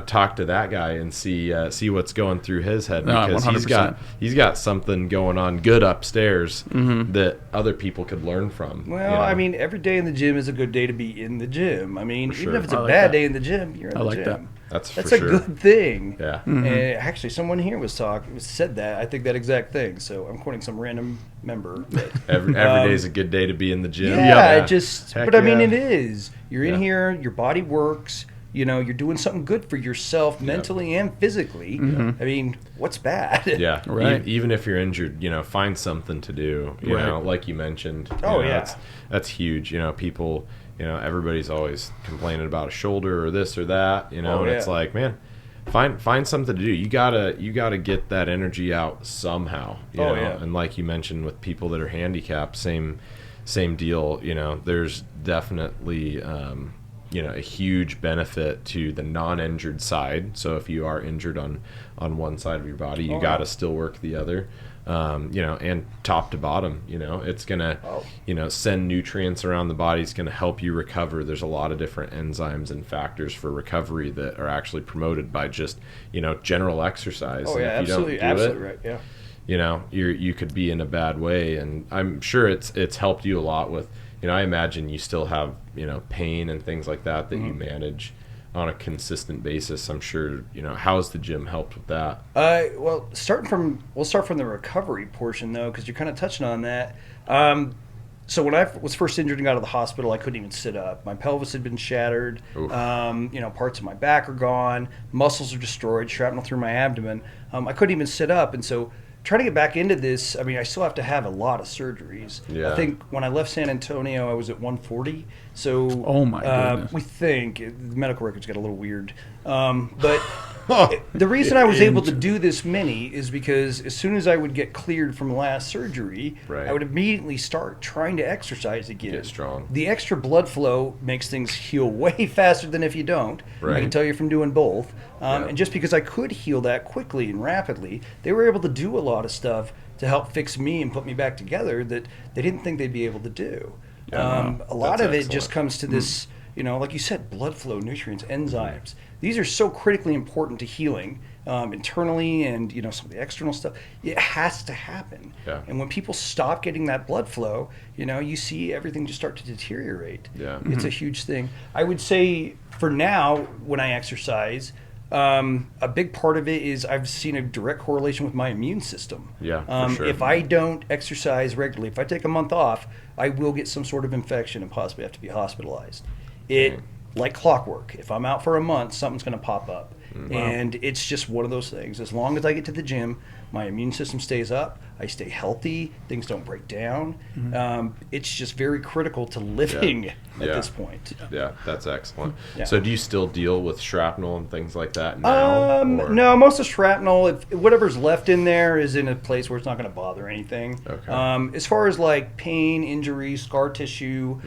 talk to that guy and see what's going through his head because 100%. he's got something going on good upstairs that other people could learn from. Well, every day in the gym is a good day to be in the gym. Even if it's a bad day in the gym, you're in the gym. That. That's a good thing. Yeah. And actually, someone here said that. I think that exact thing. So I'm quoting some random member. But, every day is a good day to be in the gym. Yeah, it is. You're in here. Your body works. You're doing something good for yourself mentally and physically. What's bad? Yeah. Right. Even if you're injured, find something to do. You know, like you mentioned. That's huge. People. Everybody's always complaining about a shoulder or this or that, and it's like, man, find something to do. You gotta get that energy out somehow. And like you mentioned with people that are handicapped, same deal. There's definitely a huge benefit to the non-injured side. So if you are injured on one side of your body, you gotta still work the other. And top to bottom, it's gonna, send nutrients around the body. It's gonna help you recover. There's a lot of different enzymes and factors for recovery that are actually promoted by just, general exercise. Oh, yeah, and if you absolutely, don't do absolutely right. Yeah. You could be in a bad way, and I'm sure it's helped you a lot with, I imagine you still have, pain and things like that you manage. on a consistent basis. I'm sure, how's the gym helped with that? Well, we'll start from the recovery portion though, because you're kind of touching on that. So when I was first injured and got out of the hospital, I couldn't even sit up. My pelvis had been shattered. Parts of my back are gone. Muscles are destroyed. Shrapnel through my abdomen. I couldn't even sit up. And so trying to get back into this, I still have to have a lot of surgeries. Yeah. I think when I left San Antonio, I was at 140. So oh my goodness. We think the medical records got a little weird. But the reason I was able to do this many is because as soon as I would get cleared from the last surgery, right. I would immediately start trying to exercise again. Get strong. The extra blood flow makes things heal way faster than if you don't. Right. I can tell you from doing both. And just because I could heal that quickly and rapidly, they were able to do a lot of stuff to help fix me and put me back together that they didn't think they'd be able to do. A lot of it just comes to this, like you said, blood flow, nutrients, enzymes. These are so critically important to healing internally and, some of the external stuff. It has to happen. Yeah. And when people stop getting that blood flow, you see everything just start to deteriorate. Yeah. It's a huge thing. I would say for now, when I exercise, a big part of it is I've seen a direct correlation with my immune system. Yeah, for sure. If I don't exercise regularly, if I take a month off, I will get some sort of infection and possibly have to be hospitalized. Like clockwork. If I'm out for a month, something's going to pop up. Wow. And it's just one of those things. As long as I get to the gym, my immune system stays up, I stay healthy, things don't break down. It's just very critical to living at this point. Yeah, that's excellent. Yeah. So do you still deal with shrapnel and things like that now? No, most of shrapnel, if whatever's left in there is in a place where it's not going to bother anything. Okay. As far as like pain, injury, scar tissue,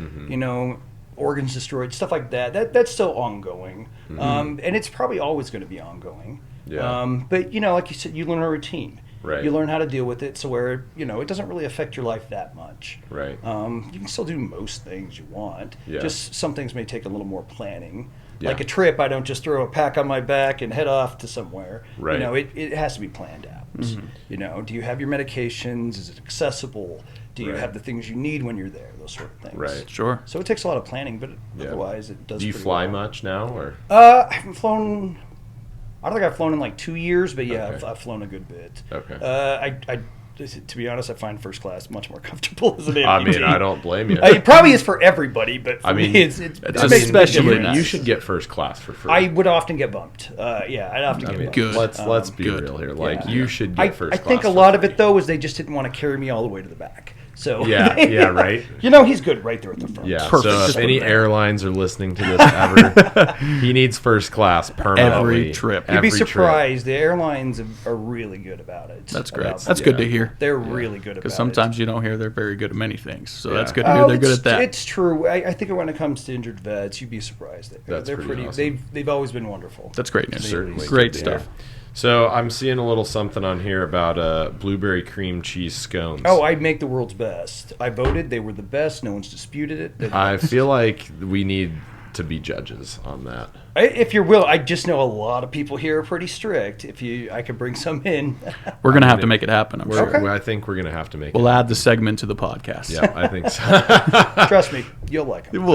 organs destroyed, stuff like that's still ongoing. And it's probably always going to be ongoing. Yeah. But, like you said, you learn a routine. Right. You learn how to deal with it so where, it doesn't really affect your life that much. Right. You can still do most things you want. Yeah. Just some things may take a little more planning. Yeah. Like a trip, I don't just throw a pack on my back and head off to somewhere. Right. It has to be planned out. Do you have your medications? Is it accessible? Do you have the things you need when you're there? Those sort of things. Right. Sure. So it takes a lot of planning, but otherwise it does. Do you pretty fly well. much now, or? I haven't flown. I don't think I've flown in like 2 years, but yeah, Okay. I've flown a good bit. Okay. To be honest, I find first class much more comfortable as an amputee. I mean, I don't blame you. It probably is for everybody, but for me, it's especially nice. You should get first class for free. I would often get bumped. I'd often get bumped. Good. Let's be real here. Like you should get first I class. think a for lot of free. it though is they just didn't want to carry me all the way to the back. So Yeah, right. He's good right there at the front. Yeah. Perfect. So if Just any put it there. airlines are listening to this ever, he needs first class permanently. Every trip. You'd be Every trip. surprised. The airlines are really good about it. That's great. About That's that. good to hear. They're really good about it. Because sometimes you don't hear they're very good at many things. So Yeah. that's good to hear they're good at that. It's true. I think when it comes to injured vets, you'd be surprised. That's They're pretty awesome. They've always been wonderful. That's great news. Certainly. Great Good to hear. stuff. So I'm seeing a little something on here about blueberry cream cheese scones. Oh, I'd make the world's best. I voted. They were the best. No one's disputed it. I feel like we need to be judges on that. If you're willing, I just know a lot of people here are pretty strict. I could bring some in. We're going to have to make it happen, I'm sure. Okay. I think we're going to have to make We'll it. add the segment to the podcast. Yeah, I think so. Trust me, you'll like them.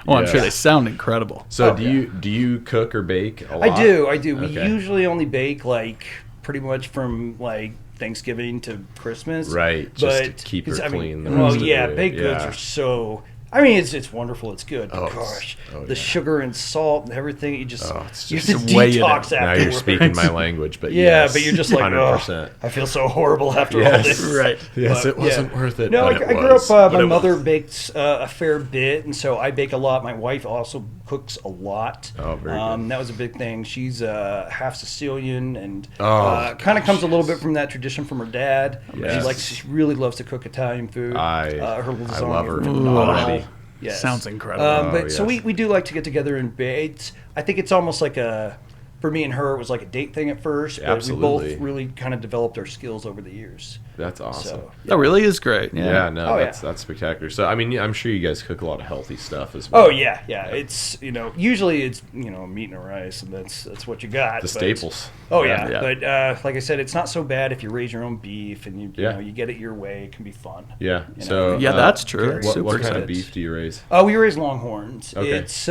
I'm sure they sound incredible. So do you cook or bake a lot? I do. We Okay. usually only bake like pretty much from like Thanksgiving to Christmas. Right, just to keep her clean the Well, rest of the yeah, way. baked goods Yeah. are so. I mean, it's wonderful. It's good. But Oh, gosh, oh, the yeah. sugar and salt and everything. You just it's you just have to weigh it detox in. Now afterwards. you're speaking my language, but Yeah, yes, but you're just like, 100%. I feel so horrible after all Yes, this. right. Yes, But, it wasn't worth it. No, but I it grew was. up. But My it mother was. bakes a fair bit, and so I bake a lot. My wife also cooks a lot. Oh, very good. That was a big thing. She's half Sicilian, and Oh, kind of comes a little bit from that tradition from her dad. Yes. She really loves to cook Italian food. I lasagna love her is phenomenal. already. Yes. Sounds incredible. But so yes. we do like to get together and bake. I think it's almost like for me and her, it was like a date thing at first. But Absolutely. we both really kind of developed our skills over the years. That's awesome. So, That really is great. Yeah, no, Oh, that's spectacular. So, I mean, I'm sure you guys cook a lot of healthy stuff as well. Oh yeah. It's usually it's meat and rice, and that's what you got. The but- staples. Oh yeah, Yeah. but like I said, it's not so bad if you raise your own beef and you Yeah. you get it your way. It can be fun. Yeah. You So know, Yeah, that's true. very- That's What super kind of excited. beef do you raise? We raise Longhorns. Okay. It's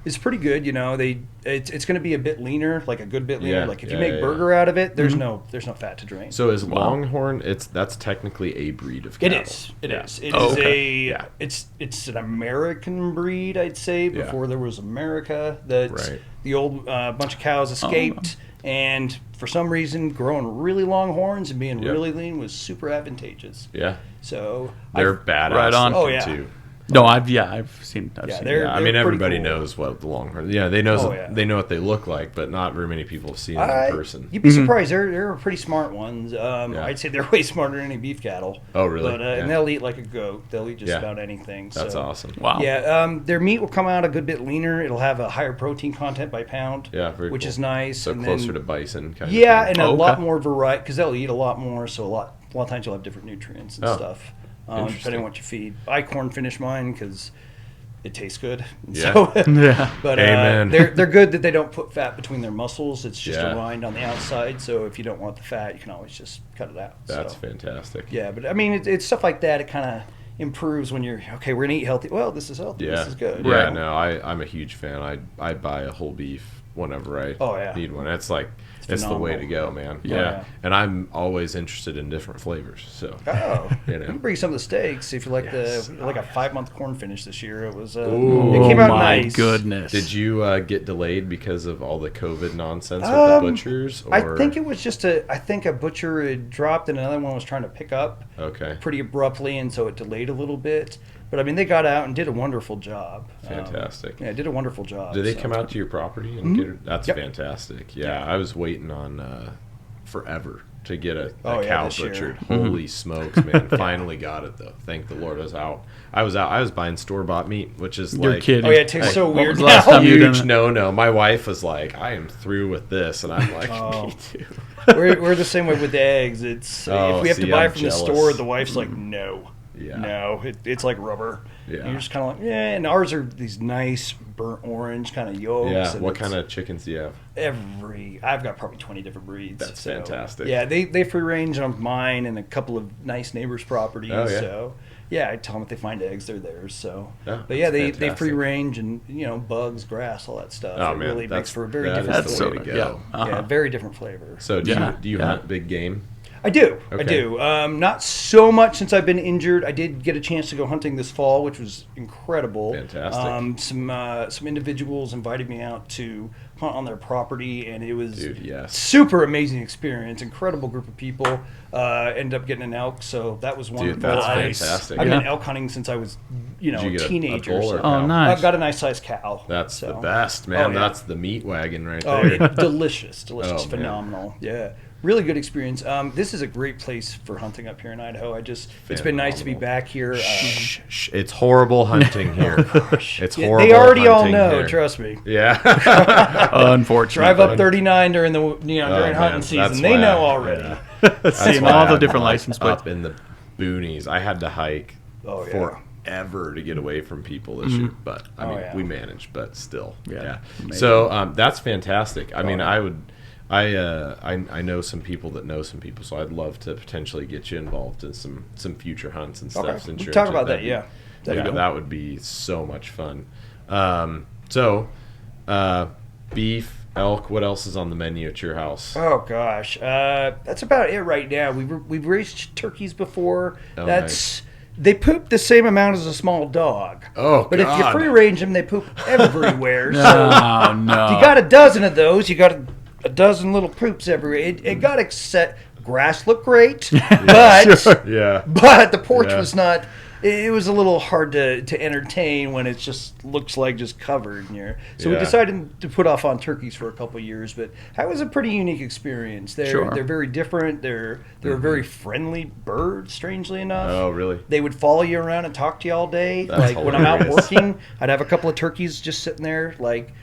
is pretty good. It's going to be a bit leaner, like a good bit leaner. Yeah, Like if you make burger out of it, there's no fat to drain. So is Longhorn? That's technically a breed of cattle. It is. It is. It's an American breed, I'd say. Before there was America, the old bunch of cows escaped, and for some reason, growing really long horns and being really lean was super advantageous. Yeah. So they're badass. Right on. Oh yeah. Too. No, I've seen. They're I mean, everybody cool. knows what the Longhorn. Yeah, they know what they look like, but not very many people have seen them in person. You'd be surprised. They're pretty smart ones. I'd say they're way smarter than any beef cattle. Oh, really? But and they'll eat like a goat. They'll eat just about anything. That's awesome. Wow. Yeah. Their meat will come out a good bit leaner. It'll have a higher protein content by pound. Yeah, which cool. is nice. So and closer to bison, kind of. Yeah, and a lot more variety because they'll eat a lot more. So a lot of times you'll have different nutrients and stuff. Depending on what you feed. I corn finish mine because it tastes good. Yeah. So, yeah. But Amen. they're good that they don't put fat between their muscles. It's just a rind on the outside. So if you don't want the fat, you can always just cut it out. That's fantastic. Yeah, but I mean, it's stuff like that. It kind of improves when you're okay. We're gonna eat healthy. Well, this is healthy. Yeah. This is good. Yeah. Right. No, I'm a huge fan. I buy a whole beef whenever I need one. It's like. It's the way to go, man. Yeah. And I'm always interested in different flavors. So, you can bring some of the steaks if you like like a 5-month corn finish this year. It was. It came out nice. My goodness. Did you get delayed because of all the COVID nonsense with the butchers? Or? I think it was just I think a butcher had dropped and another one was trying to pick up. Pretty abruptly, and so it delayed a little bit. But I mean, they got out and did a wonderful job. Fantastic. Did a wonderful job. Did they come out to your property and get it? That's fantastic. Yeah, I was waiting on forever to get a cow butchered. Holy smokes, man! Finally got it though. Thank the Lord. I was buying store bought meat, which is You're like kidding. Oh yeah, it tastes so weird. Last time huge no. My wife was like, "I am through with this," and I'm like, "Me too." We're the same way with eggs. It's if we have to buy from the store, the wife's like, "No." Yeah. No, it's like rubber. Yeah. And you're just kind of like, and ours are these nice burnt orange kind of yolks. Yeah. And what kind of chickens do you have? I've got probably 20 different breeds. That's fantastic. Yeah, they free range on mine and a couple of nice neighbors' properties. Oh, yeah. So yeah, I tell them if they find eggs, they're theirs. So, but they free range and bugs, grass, all that stuff. Oh it man, really makes for a very different that's flavor. the way to go. Yeah, very different flavor. So do you hunt big game? I do. Okay. I do. Not so much since I've been injured. I did get a chance to go hunting this fall, which was incredible. Fantastic. Some individuals invited me out to hunt on their property, and it was super amazing experience. Incredible group of people. Ended up getting an elk, so that was wonderful. Dude, that's fantastic. I've been elk hunting since I was, a teenager. A bull or cow? Nice. I've got a nice sized cow. That's the best, man. Oh, yeah. That's the meat wagon right Oh, there. yeah. Delicious, phenomenal. Man. Yeah. Really good experience. This is a great place for hunting up here in Idaho. It's been nice to be back here. It's horrible hunting here. It's horrible. They already all know. Here. Trust me. Yeah. Unfortunately, drive up 39 during during hunting season. They know already. Yeah. Seeing all the different license plates up in the boonies. I had to hike forever to get away from people this year, but I mean we managed. But still, So that's fantastic. I mean, I know some people that know some people, so I'd love to potentially get you involved in some future hunts and stuff. Okay. We'll talk about that, yeah. That would be so much fun. Beef, elk, what else is on the menu at your house? Oh, gosh. That's about it right now. We've raised turkeys before. Nice. They poop the same amount as a small dog. Oh, but if you free range them, they poop everywhere. No. You got a dozen of those. You got a dozen little poops everywhere. It got set. Grass looked great, but but the porch was not. It was a little hard to entertain when it just looks like just covered in here. So we decided to put off on turkeys for a couple of years, but that was a pretty unique experience. They're very different. They're a very friendly bird, strangely enough. Oh, really? They would follow you around and talk to you all day. That's like hilarious. when I'm out working, I'd have a couple of turkeys just sitting there, like,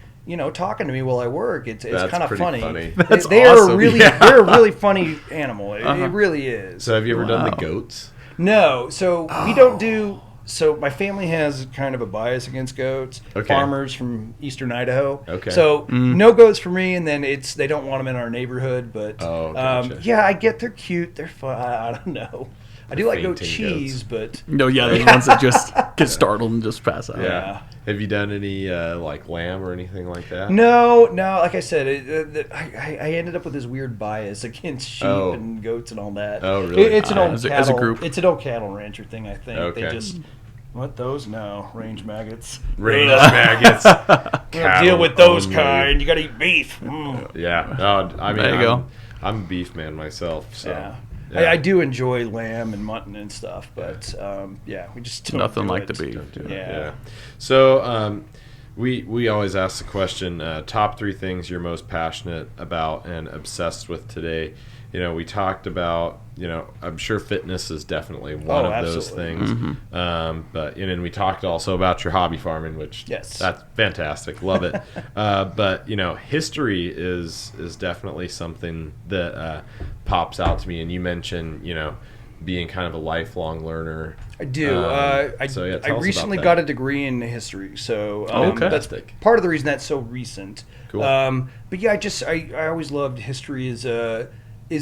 talking to me while I work. It's kind of funny. That's they're awesome. They're a really funny animal. It really is. So have you ever done the goats? No. So we don't do. So my family has kind of a bias against goats. Okay. Farmers from eastern Idaho. Okay. So no goats for me, and then they don't want them in our neighborhood. But gotcha. I get they're cute. They're fun. I don't know. I do like goat cheese, but those ones that just Get startled and just pass out. Yeah. Have you done any like lamb or anything like that? No. Like I said, I ended up with this weird bias against sheep and goats and all that. Oh, really? It's an old as cattle. a group. It's an old cattle rancher thing. I think Okay. they just what those? No, range maggots. Range maggots. We don't deal with those kind. You got to eat beef. Yeah. No, I mean, There you go. I'm a beef man myself. So. Yeah. Yeah. I do enjoy lamb and mutton and stuff, but we just don't Nothing do like it. the beef. Yeah. So we always ask the question: top 3 things you're most passionate about and obsessed with today. You know, we talked about. You know, I'm sure fitness is definitely one of those things. Mm-hmm. But and then we talked also about your hobby farming, which that's fantastic. Love it. But you know, history is definitely something that pops out to me. And you mentioned, you know, being kind of a lifelong learner. I do. I recently got a degree in history, so that's part of the reason that's so recent. Cool. But yeah, I always loved history as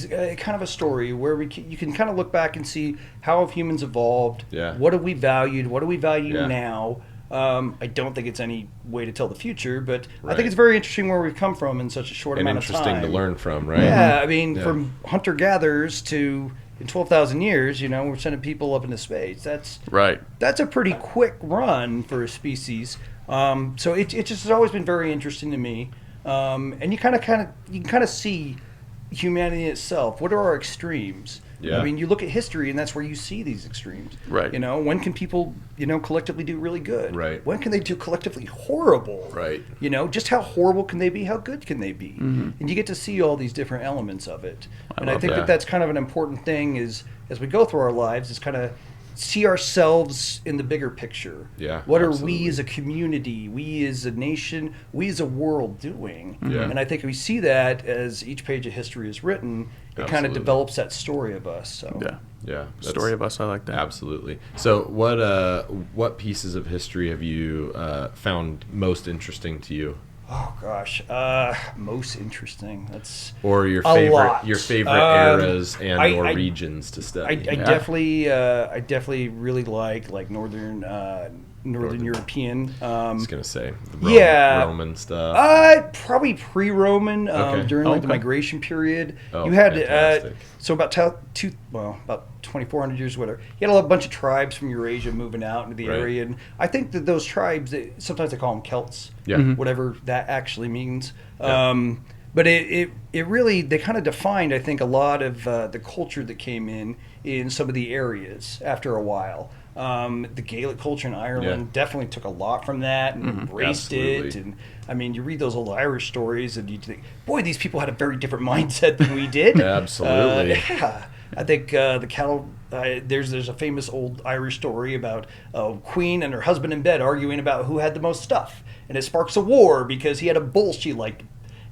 kind of a story where you can kind of look back and see how have humans evolved. Yeah. What have we valued? What do we value now? I don't think it's any way to tell the future, but I think it's very interesting where we've come from in such a short amount of time. And interesting to learn from, right? Yeah, I mean, from hunter-gatherers to in 12,000 years, you know, we're sending people up into space. That's a pretty quick run for a species. So it just has always been very interesting to me. And you can see humanity itself. What are our extremes? Yeah. I mean, you look at history, and that's where you see these extremes. Right. You know, when can people, collectively do really good? Right. When can they do collectively horrible? Right. You know, just how horrible can they be? How good can they be? Mm-hmm. And you get to see all these different elements of it. And I love think that. that's kind of an important thing is as we go through our lives is kind of see ourselves in the bigger picture. Yeah, what absolutely. are we as a community, we as a nation, we as a world doing? Yeah. And I think we see that as each page of history is written, it kind of Absolutely. develops that story of us. So Yeah. Story of us. I like that. Absolutely. So what pieces of history have you found most interesting to you? Oh gosh, most interesting. That's Or your lot. favorite eras and or I- regions to study. I definitely really like northern European. I was gonna say the Roman stuff. Probably pre-Roman during like the migration period. You had fantastic. so about 2,400 years, whatever. You had a bunch of tribes from Eurasia moving out into the area, and I think that those tribes, sometimes they call them Celts, whatever that actually means. Yeah. But it really, they kind of defined, I think, a lot of the culture that came in some of the areas after a while. The Gaelic culture in Ireland definitely took a lot from that and embraced it. And I mean, you read those old Irish stories and you think, boy, these people had a very different mindset than we did. Absolutely. I think the cattle. There's a famous old Irish story about a queen and her husband in bed arguing about who had the most stuff, and it sparks a war because he had a bull she liked.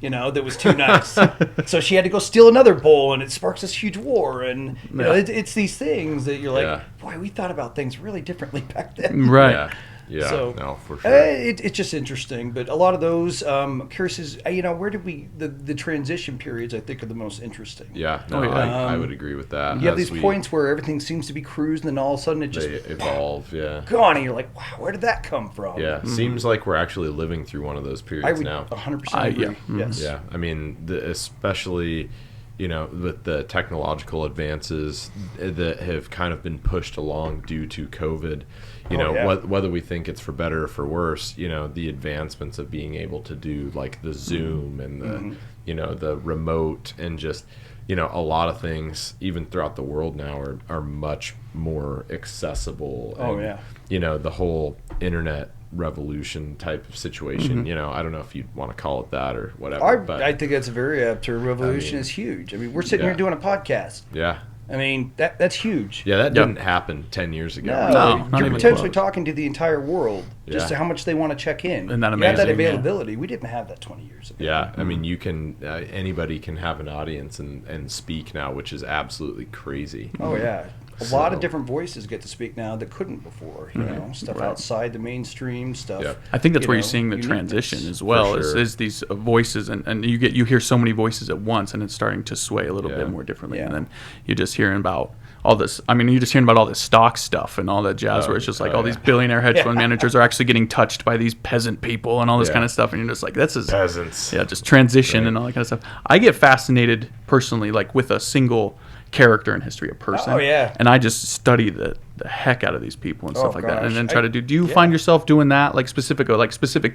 That was too nice. So she had to go steal another bull, and it sparks this huge war. And it's these things that you're like, boy, we thought about things really differently back then. Right. Yeah. So, no, for sure. It's just interesting. But a lot of those, I'm curious is, where did the transition periods, I think, are the most interesting. Yeah. No, I would agree with that. You have these points where everything seems to be cruising, and all of a sudden it just they evolve. Yeah. gone, and you're like, wow, where did that come from? Yeah. Seems like we're actually living through one of those I periods would now. 100% agree. Yes. Yeah. I mean, especially, with the technological advances that have kind of been pushed along due to COVID, whether we think it's for better or for worse, the advancements of being able to do like the Zoom and the, the remote and just, a lot of things even throughout the world now are much more accessible. The whole internet revolution type of situation. I don't know if you'd want to call it that or whatever. But I think that's a very apt term. Revolution is huge. I mean, we're sitting here doing a podcast. Yeah. I mean, that's huge. Yeah, that didn't happen 10 years ago. No, not you're even potentially close. talking to the entire world just to how much they want to check in. Isn't that You have that amazing? availability. We didn't have that 20 years ago. Yeah, I mean, you can anybody can have an audience and speak now, which is absolutely crazy. Oh yeah, a lot of different voices get to speak now that couldn't before. Stuff outside the mainstream stuff. Yeah. I think that's where you're seeing the uniqueness. transition as well. For sure. Is these voices, and you hear so many voices at once, and it's starting to sway a little bit more differently. Yeah. And then you're just hearing about all this. I mean, you're just hearing about all this stock stuff and all that jazz, where it's just like all these billionaire hedge fund managers are actually getting touched by these peasant people and all this kind of stuff, and you're just like, this is peasants. Yeah, just transition and all that kind of stuff. I get fascinated personally, like with a single character in history, a person. Oh yeah. And I just study the heck out of these people and stuff like that, and then try to do. Do you find yourself doing that, like specific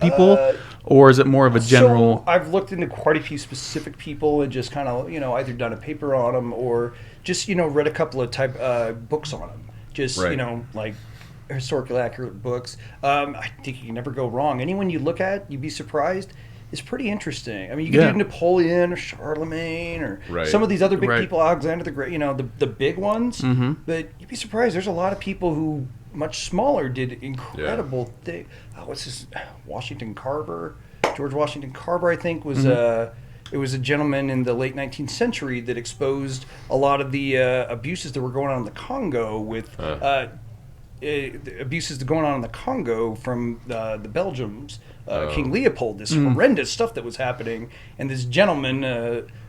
people, or is it more of a general? So I've looked into quite a few specific people and just kind of either done a paper on them or just read a couple of books on them. Just like historically accurate books. I think you can never go wrong. Anyone you look at, you'd be surprised. It's pretty interesting. I mean, you can do Napoleon or Charlemagne or some of these other big people, Alexander the Great, the big ones. Mm-hmm. But you'd be surprised. There's a lot of people who, much smaller, did incredible things. What's his Washington Carver? George Washington Carver, I think, was it was a gentleman in the late 19th century that exposed a lot of the abuses that were going on in the Congo with abuses that going on in the Congo from the Belgians. King Leopold, this horrendous stuff that was happening, and this gentleman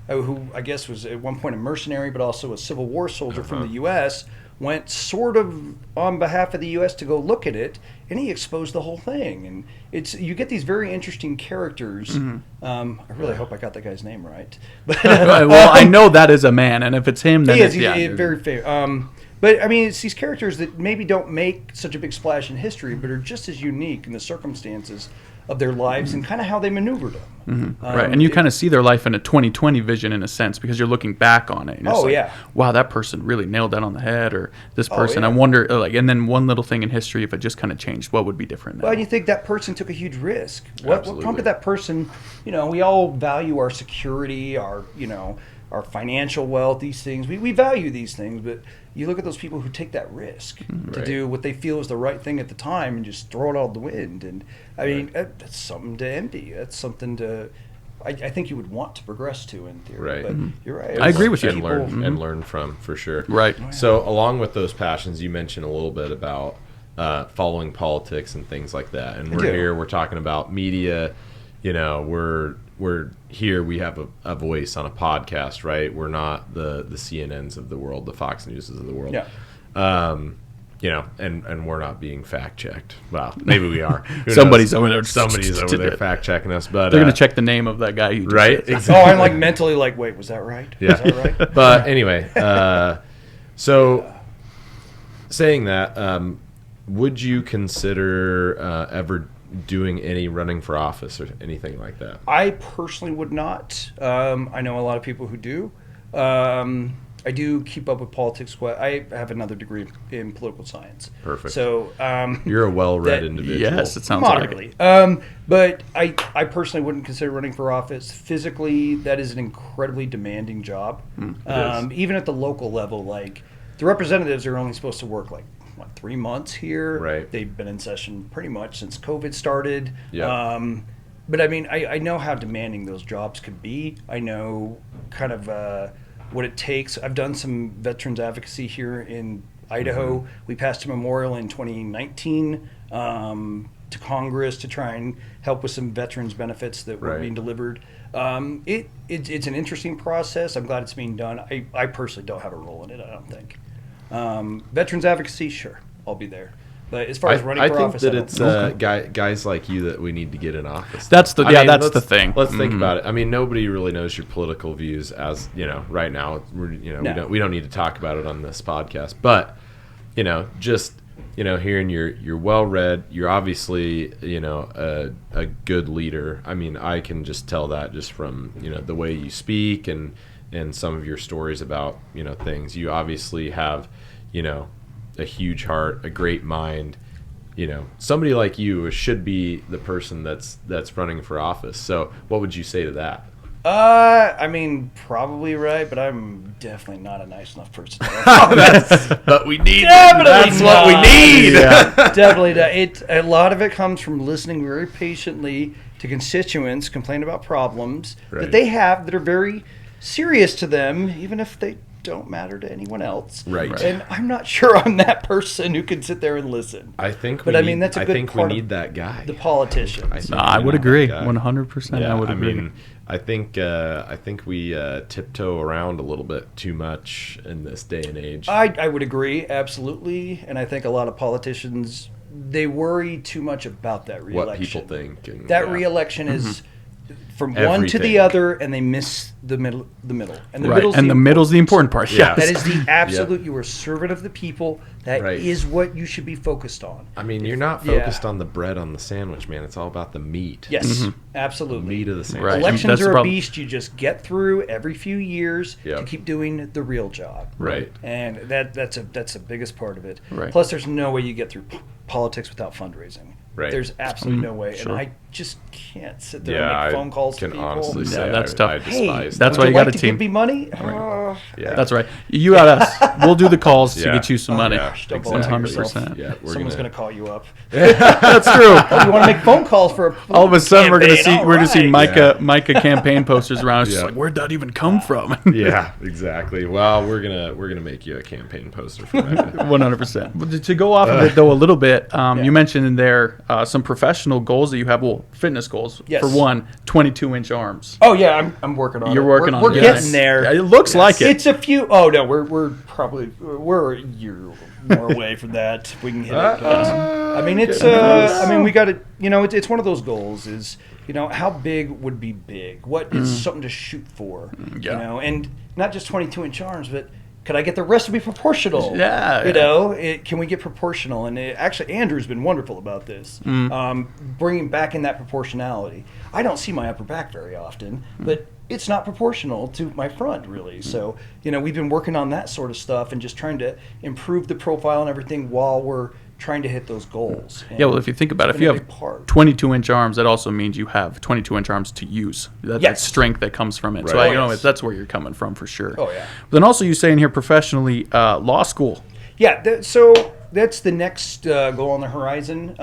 who I guess was at one point a mercenary but also a Civil War soldier from the U.S. went sort of on behalf of the U.S. to go look at it, and he exposed the whole thing. And you get these very interesting characters. I really hope I got that guy's name right. But, well, I know that is a man, and if it's him, then he's very famous. But, I mean, it's these characters that maybe don't make such a big splash in history, but are just as unique in the circumstances of their lives and kind of how they maneuvered them. Right, and you kind of see their life in a 2020 vision in a sense, because you're looking back on it. And wow, that person really nailed that on the head, or this person. I wonder, and then one little thing in history, if it just kind of changed, what would be different now? Well, you think that person took a huge risk. What prompted that person? We all value our security, our financial wealth, these things. We value these things, but you look at those people who take that risk to do what they feel is the right thing at the time and just throw it all to the wind. And I mean, that's something to envy. That's something to, I think you would want to progress to in theory. But you're right. I agree with you. And learn from, for sure. Right. So along with those passions, you mentioned a little bit about following politics and things like that. And we're talking about media. We're here, we have a voice on a podcast, right? We're not the CNNs of the world, the Fox Newses of the world. Yeah. And we're not being fact checked. Well, maybe we are. Somebody's over there fact checking us, but they're going to check the name of that guy who just right? Exactly. I'm like mentally like, wait, was that right? Yeah. Was that right? But anyway, so saying that, would you consider ever doing any running for office or anything like that? I personally would not. I know a lot of people who do. I do keep up with politics. I have another degree in political science. Perfect. So you're a well-read individual. Yes, it sounds moderately. like it. But I personally wouldn't consider running for office. Physically, that is an incredibly demanding job. Even at the local level, like the representatives are only supposed to work 3 months here. Right. They've been in session pretty much since COVID started. Yep. But I mean, I know how demanding those jobs could be. I know kind of what it takes. I've done some veterans advocacy here in Idaho. We passed a memorial in 2019 to Congress to try and help with some veterans benefits that were being delivered. It's an interesting process. I'm glad it's being done. I personally don't have a role in it, I don't think. Veterans advocacy, sure, I'll be there. But as far as running for office, I think that it's guys like you that we need to get in office. That's the the thing. Let's think about it. I mean, nobody really knows your political views as right now. We don't need to talk about it on this podcast. But just hearing you're well read. You're obviously a good leader. I mean, I can just tell that just from the way you speak and some of your stories about things. You obviously have a huge heart, a great mind. Somebody like you should be the person that's running for office. So what would you say to that? I mean, probably right, but I'm definitely not a nice enough person. But we need that's what we need. Definitely not. A lot of it comes from listening very patiently to constituents complain about problems that they have that are very serious to them, even if they don't matter to anyone else. Right. And I'm not sure I'm that person who can sit there and listen. I think that's a good part we need that guy. The politician. I would agree. 100%. Yeah, I would agree. I think we tiptoe around a little bit too much in this day and age. I would agree, absolutely. And I think a lot of politicians, they worry too much about that re-election. What people think. And, that re-election is from one to the other, and they miss the middle. And the middle's the important part. Yeah. That is the absolute, you are a servant of the people. That is what you should be focused on. I mean, you're not focused on the bread on the sandwich, man. It's all about the meat. Yes, absolutely. The meat of the sandwich. Right. Elections are a beast you just get through every few years to keep doing the real job. Right. And that's the biggest part of it. Right. Plus, there's no way you get through politics without fundraising. Right. There's absolutely no way. Sure. And I just can't sit there and make phone calls to people. Honestly say that's tough. I despise That's would why you got a to team. Give me money? Yeah. That's right. You got us. We'll do the calls to get you some money. Gosh, don't Exactly. 100%. Yeah, Someone's going to call you up. That's true. Oh, you want to make phone calls for a All of a sudden, we're gonna campaign? see Alright. Micah campaign posters around. It's just Yeah. like, where'd that even come from? Yeah, exactly. Well, we're gonna make you a campaign poster for that. 100%. To go off of it though a little bit, you mentioned in there some professional goals that you have. Well, fitness goals. Yes. For one, 22-inch arms. Oh yeah, I'm working on it. You're working on it. We're Yes. getting there. Yeah, it looks like it. It's a few. Oh no, we're a year more away from that. We can hit it. I mean, it's. I mean, we got to. You know, it's one of those goals. Is how big would be big? What is something to shoot for? Yeah. You know, and not just 22-inch arms, but could I get the rest to be proportional? Yeah. You know, can we get proportional? And actually, Andrew's been wonderful about this, bringing back in that proportionality. I don't see my upper back very often, but it's not proportional to my front, really. So, we've been working on that sort of stuff and just trying to improve the profile and everything while we're trying to hit those goals. Yeah, well, if you think about it, if you have 22-inch arms, that also means you have 22-inch arms to use. That strength that comes from it. Right. So that's where you're coming from for sure. Oh, yeah. But then also you say in here professionally, law school. Yeah, so that's the next goal on the horizon.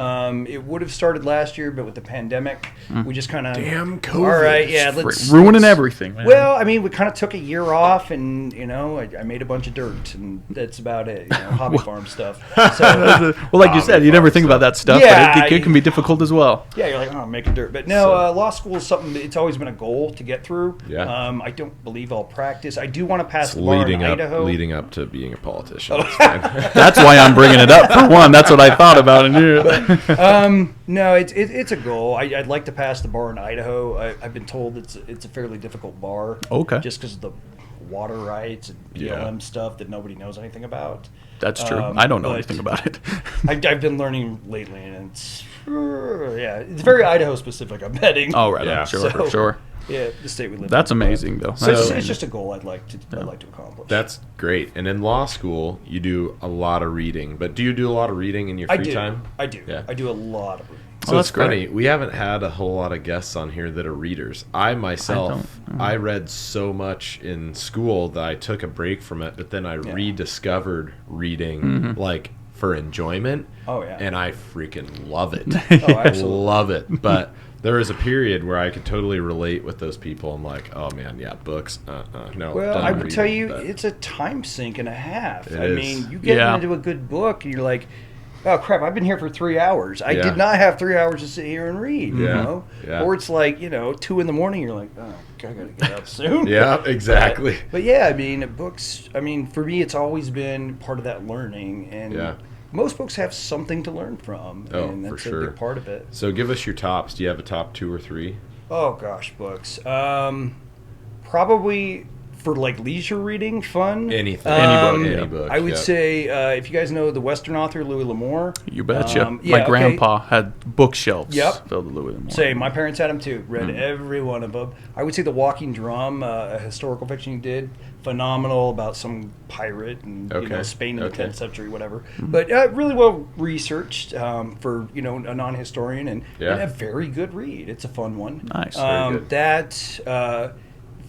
It would have started last year, but with the pandemic, we just kind of... Damn COVID. All right, yeah, let's... Ruining everything, man. Well, I mean, we kind of took a year off, and, I made a bunch of dirt, and that's about it, hobby farm stuff. So, well, like you said, you never think about that stuff, Yeah, but it can be difficult as well. yeah, you're like, oh, I'm making dirt. But no, law school is something, it's always been a goal to get through. Yeah. I don't believe I'll practice. I do want to pass the bar in Idaho. Leading up to being a politician. It's fine. That's why I'm bringing it up. For one, that's what I thought about in here. No, it's a goal. I'd like to pass the bar in Idaho. I've been told it's a fairly difficult bar. Okay. Just because of the water rights and BLM stuff that nobody knows anything about. That's true. I don't know anything about it. I've been learning lately, and it's very Idaho specific. I'm betting. Oh, right. Yeah. Sure. Yeah, the state we live in. That's amazing, though. So it's just a goal I'd like to accomplish. That's great. And in law school, you do a lot of reading. But do you do a lot of reading in your free time? I do. Yeah. I do a lot of reading. So it's funny. We haven't had a whole lot of guests on here that are readers. I myself, I read so much in school that I took a break from it, but then I rediscovered reading like for enjoyment. Oh, yeah. And I freaking love it. Oh, absolutely. Love it. But there was a period where I could totally relate with those people. I'm like, oh man, yeah, books. No. Well, done I would reading, tell you, but it's a time sink and a half. It I is. mean, you get into a good book, and you're like, oh crap, I've been here for 3 hours. I did not have 3 hours to sit here and read, you know? Yeah. Or it's like, 2 in the morning, you're like, oh, I gotta get up soon. Yeah, exactly. But yeah, I mean, books, for me, it's always been part of that learning. And most books have something to learn from. Oh, and that's for sure. a big part of it. So give us your tops. Do you have a top 2 or 3? Oh, gosh, books. Probably... For like leisure reading, fun. Anything. Any book. I would say if you guys know the Western author Louis L'Amour. You betcha. My grandpa had bookshelves filled with Louis L'Amour. Say my parents had them too. Read every one of them. I would say The Walking Drum, a historical fiction he did, phenomenal about some pirate and Spain in the 10th century, whatever. But really well researched for a non-historian and a very good read. It's a fun one. Nice. Very good. That.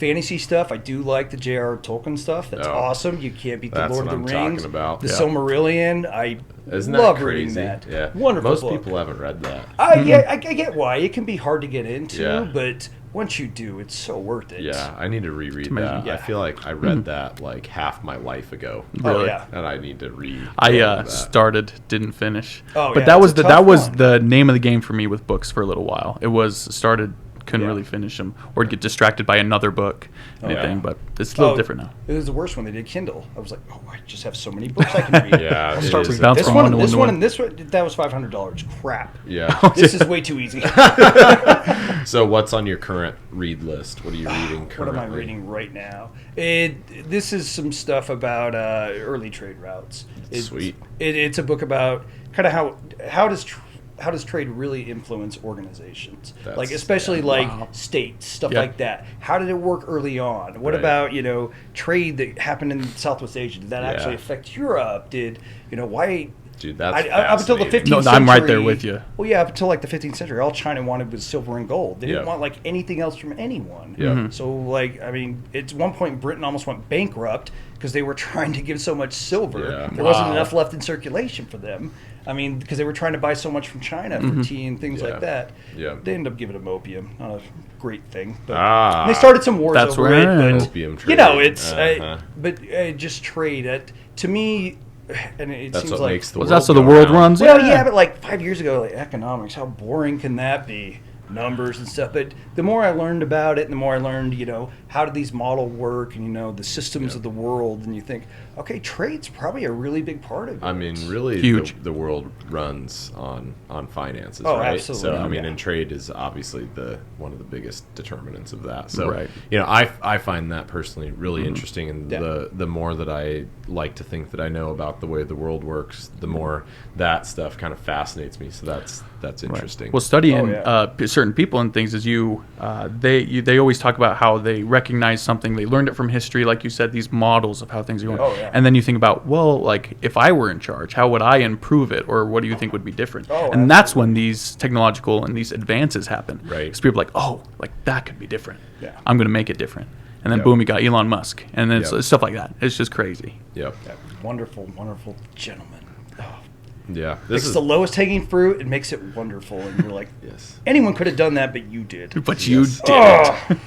Fantasy stuff, I do like the J.R. Tolkien stuff. That's awesome. You can't beat the Lord of the Rings. About. The Silmarillion. I Isn't love that reading crazy? that. Yeah. Wonderful Most book. people haven't read that. I get why. It can be hard to get into, but once you do, it's so worth it. Yeah, I need to reread that. I feel like I read that like half my life ago. Oh, yeah. And I need to read. I started, didn't finish. Oh, but yeah, that was the name of the game for me with books for a little while. It was started couldn't really finish them, or get distracted by another book, anything. But it's a little different now. It was the worst when they did Kindle. I was like, oh, I just have so many books I can read. Yeah, I'll start it reading is. this one, and this one, and this one. That was $500. Crap. Yeah. This is way too easy. So what's on your current read list? What are you reading currently? What am I reading right now? This is some stuff about early trade routes. Sweet. It's a book about kind of how does trade really influence organizations, like especially states, stuff like that. How did it work early on? What about trade that happened in Southwest Asia? Did that actually affect Europe? Did why? Dude, that's up until the 15th century. No, I'm right there with you. Well, yeah, up until like the 15th century, all China wanted was silver and gold. They didn't want like anything else from anyone. Yeah. So like, I mean, at one point Britain almost went bankrupt because they were trying to give so much silver. Yeah. There wasn't enough left in circulation for them. I mean, because they were trying to buy so much from China for tea and things like that. Yeah. They ended up giving them opium. Not a great thing. But they started some wars over it. But, opium trade. It's just trade. To me. And it that's seems what like makes the well, world that's how the go world round. runs. Well, yeah, but like 5 years ago, like economics, how boring can that be? Numbers and stuff. But the more I learned about it, and the more I learned, how do these models work, and the systems of the world, and you think, okay, trade's probably a really big part of it. I mean, really, Huge. The world runs on finances, Oh, right? absolutely. So, I mean, and trade is obviously one of the biggest determinants of that. So, Right. I find that personally really interesting, and the more that I like to think that I know about the way the world works, the more that stuff kind of fascinates me. So that's interesting. Well, studying certain people and things is they always talk about how they recognize something, they learned it from history, like you said, these models of how things are going. And then you think about, well, like if I were in charge, how would I improve it, or what do you think would be different? And that's when these technological and these advances happen. Right. Because people are like, oh, like that could be different. Yeah. I'm going to make it different. And then boom, you got Elon Musk, and then it's stuff like that. It's just crazy. Yep. That wonderful, wonderful gentleman. Oh. Yeah. This is the lowest hanging fruit. It makes it wonderful, and you're like, anyone could have done that, but you did. But you did. Oh.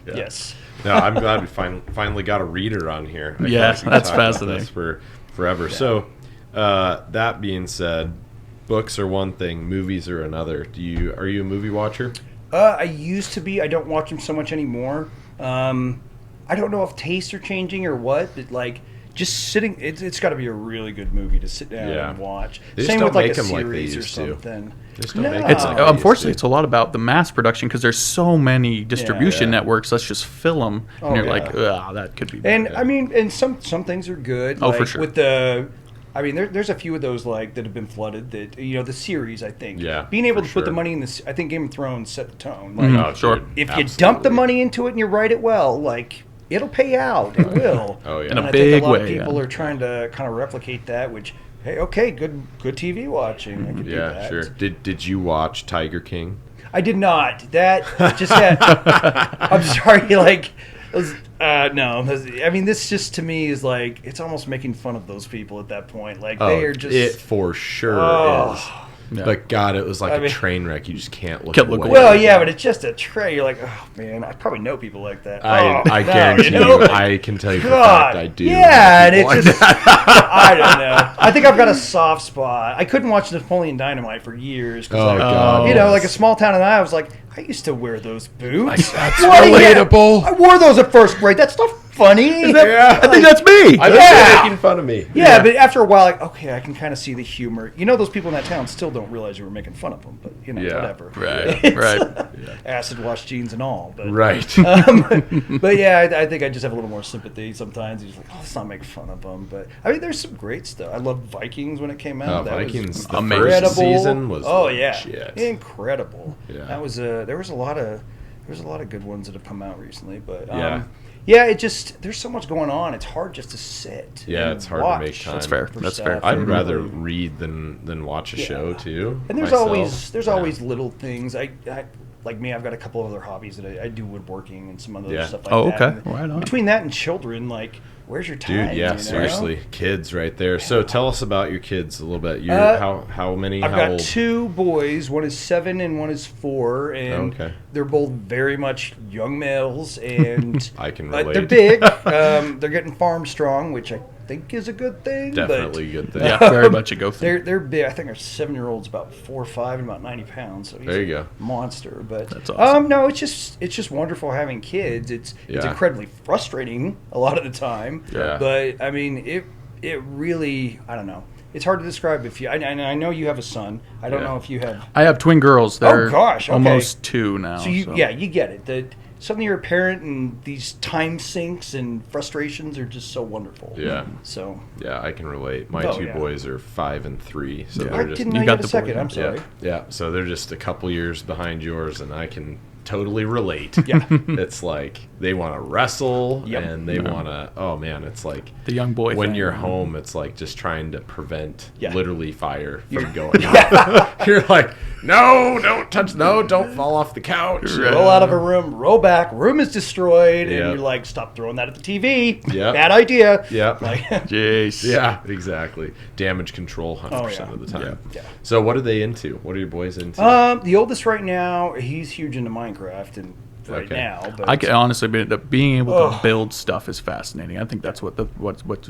Yes. No, I'm glad we finally got a reader on here. Yes, that's fascinating. This for forever. Yeah. So, that being said, books are one thing, movies are another. Are you a movie watcher? I used to be. I don't watch them so much anymore. I don't know if tastes are changing or what, but like just sitting, it's got to be a really good movie to sit down and watch. Same with like a series or something. Unfortunately, it's a lot about the mass production because there's so many distribution networks. Let's just fill them, and you're like, that could be bad. And I mean, and some things are good. Oh, like for sure. With there's a few of those like that have been flooded. That the series, I think. Yeah. Being able to put the money in this, I think Game of Thrones set the tone. Like, sure. If you dump the money into it and you write it well, like it'll pay out. It will. In a big way. I think a lot of people are trying to kind of replicate that. Which, hey, okay, good TV watching. I could do that. Sure. Did you watch Tiger King? I did not. That just had. I'm sorry. Like. No, I mean, this just to me is like it's almost making fun of those people at that point. Like they are just. It for sure is. Yeah. But God, it was like a train wreck. You just can't look away. Well, yeah, but it's just a tray. You're like, oh man, I probably know people like that. I guarantee you, I can tell you for a fact I do. Yeah, and it's just, I don't know. I think I've got a soft spot. I couldn't watch Napoleon Dynamite for years. God, like a small town in Iowa, I was like, I used to wear those boots. That's relatable. I wore those at first grade. That's not funny. I think that's me. I think you're making fun of me. Yeah, but after a while, like, okay, I can kind of see the humor. Those people in that town still don't realize you were making fun of them, but whatever. Right. Acid wash jeans and all. But, right. But yeah, I think I just have a little more sympathy sometimes. You're just like, let's not make fun of them. But I mean, there's some great stuff. I loved Vikings when it came out. Vikings, was the first season was incredible. Yeah. That was there was a lot of good ones that have come out recently, but it just there's so much going on. It's hard just to sit. Yeah, it's hard to make time. That's fair. I'd rather read than watch a show too. And there's always little things. I like me, I've got a couple of other hobbies that I do woodworking and some other stuff like that. Okay. And right on. Between that and children, like, where's your time? Dude, seriously. Kids right there. So tell us about your kids a little bit. How many? I've how got old? 2 boys. One is 7 and one is 4. And they're both very much young males. And I can relate. they're big. They're getting farm strong, which I think is a good thing. Definitely a good thing. Yeah, very much a go thing. They're big. I think our 7-year-old's about 4 or 5 and about 90 pounds. So he's there you go. Monster. But That's awesome. no, it's just wonderful having kids. It's incredibly frustrating a lot of the time. Yeah. But I mean, it really, I don't know. It's hard to describe if you. I know you have a son. I don't know if you have. I have twin girls. They're gosh, okay. almost 2 now. So you get it. That suddenly you're a parent, and these time sinks and frustrations are just so wonderful. Yeah. So. Yeah, I can relate. My 2 boys are 5 and 3, so they're just. Didn't I get a second? I'm sorry. Yeah. So they're just a couple years behind yours, and I can totally relate. Yeah. It's like they want to wrestle and they want to. Oh man, it's like the young boy. When thing. you're home, it's like just trying to prevent literally fire from going. You're like, no, don't touch. No, don't fall off the couch. Roll out of a room, roll back. Room is destroyed, and you're like, stop throwing that at the TV. Yeah. Bad idea. Yeah. Like, jeez. Yeah, exactly. Damage control 100% of the time. Yeah. So what are they into? What are your boys into? The oldest right now, he's huge into Minecraft and now. But I can honestly being able to build stuff is fascinating. I think that's what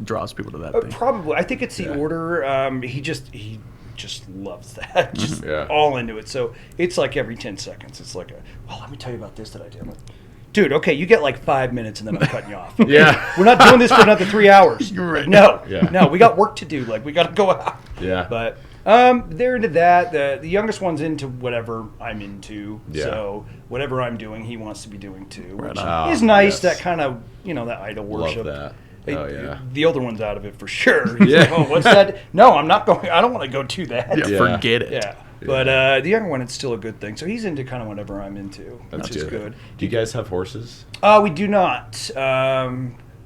draws people to that thing. Probably. I think it's the order. He just loves that. Just all into it. So it's like every 10 seconds. It's like, let me tell you about this that I did. Like, dude, okay, you get like 5 minutes and then I'm cutting you off. Okay? Yeah. We're not doing this for another 3 hours. You're right. No, we got work to do. Like, we got to go out. Yeah. But they're into that. The youngest one's into whatever I'm into. Yeah. So whatever I'm doing, he wants to be doing too. Which is Yes. nice, that kind of, that idol worship. Love that. Oh, yeah. The older one's out of it for sure. He's like, oh, what's that? No, I'm not going. I don't want to go to that. Yeah, forget it. Yeah. But the younger one, it's still a good thing. So he's into kind of whatever I'm into, which is good. Do you guys have horses? We do not.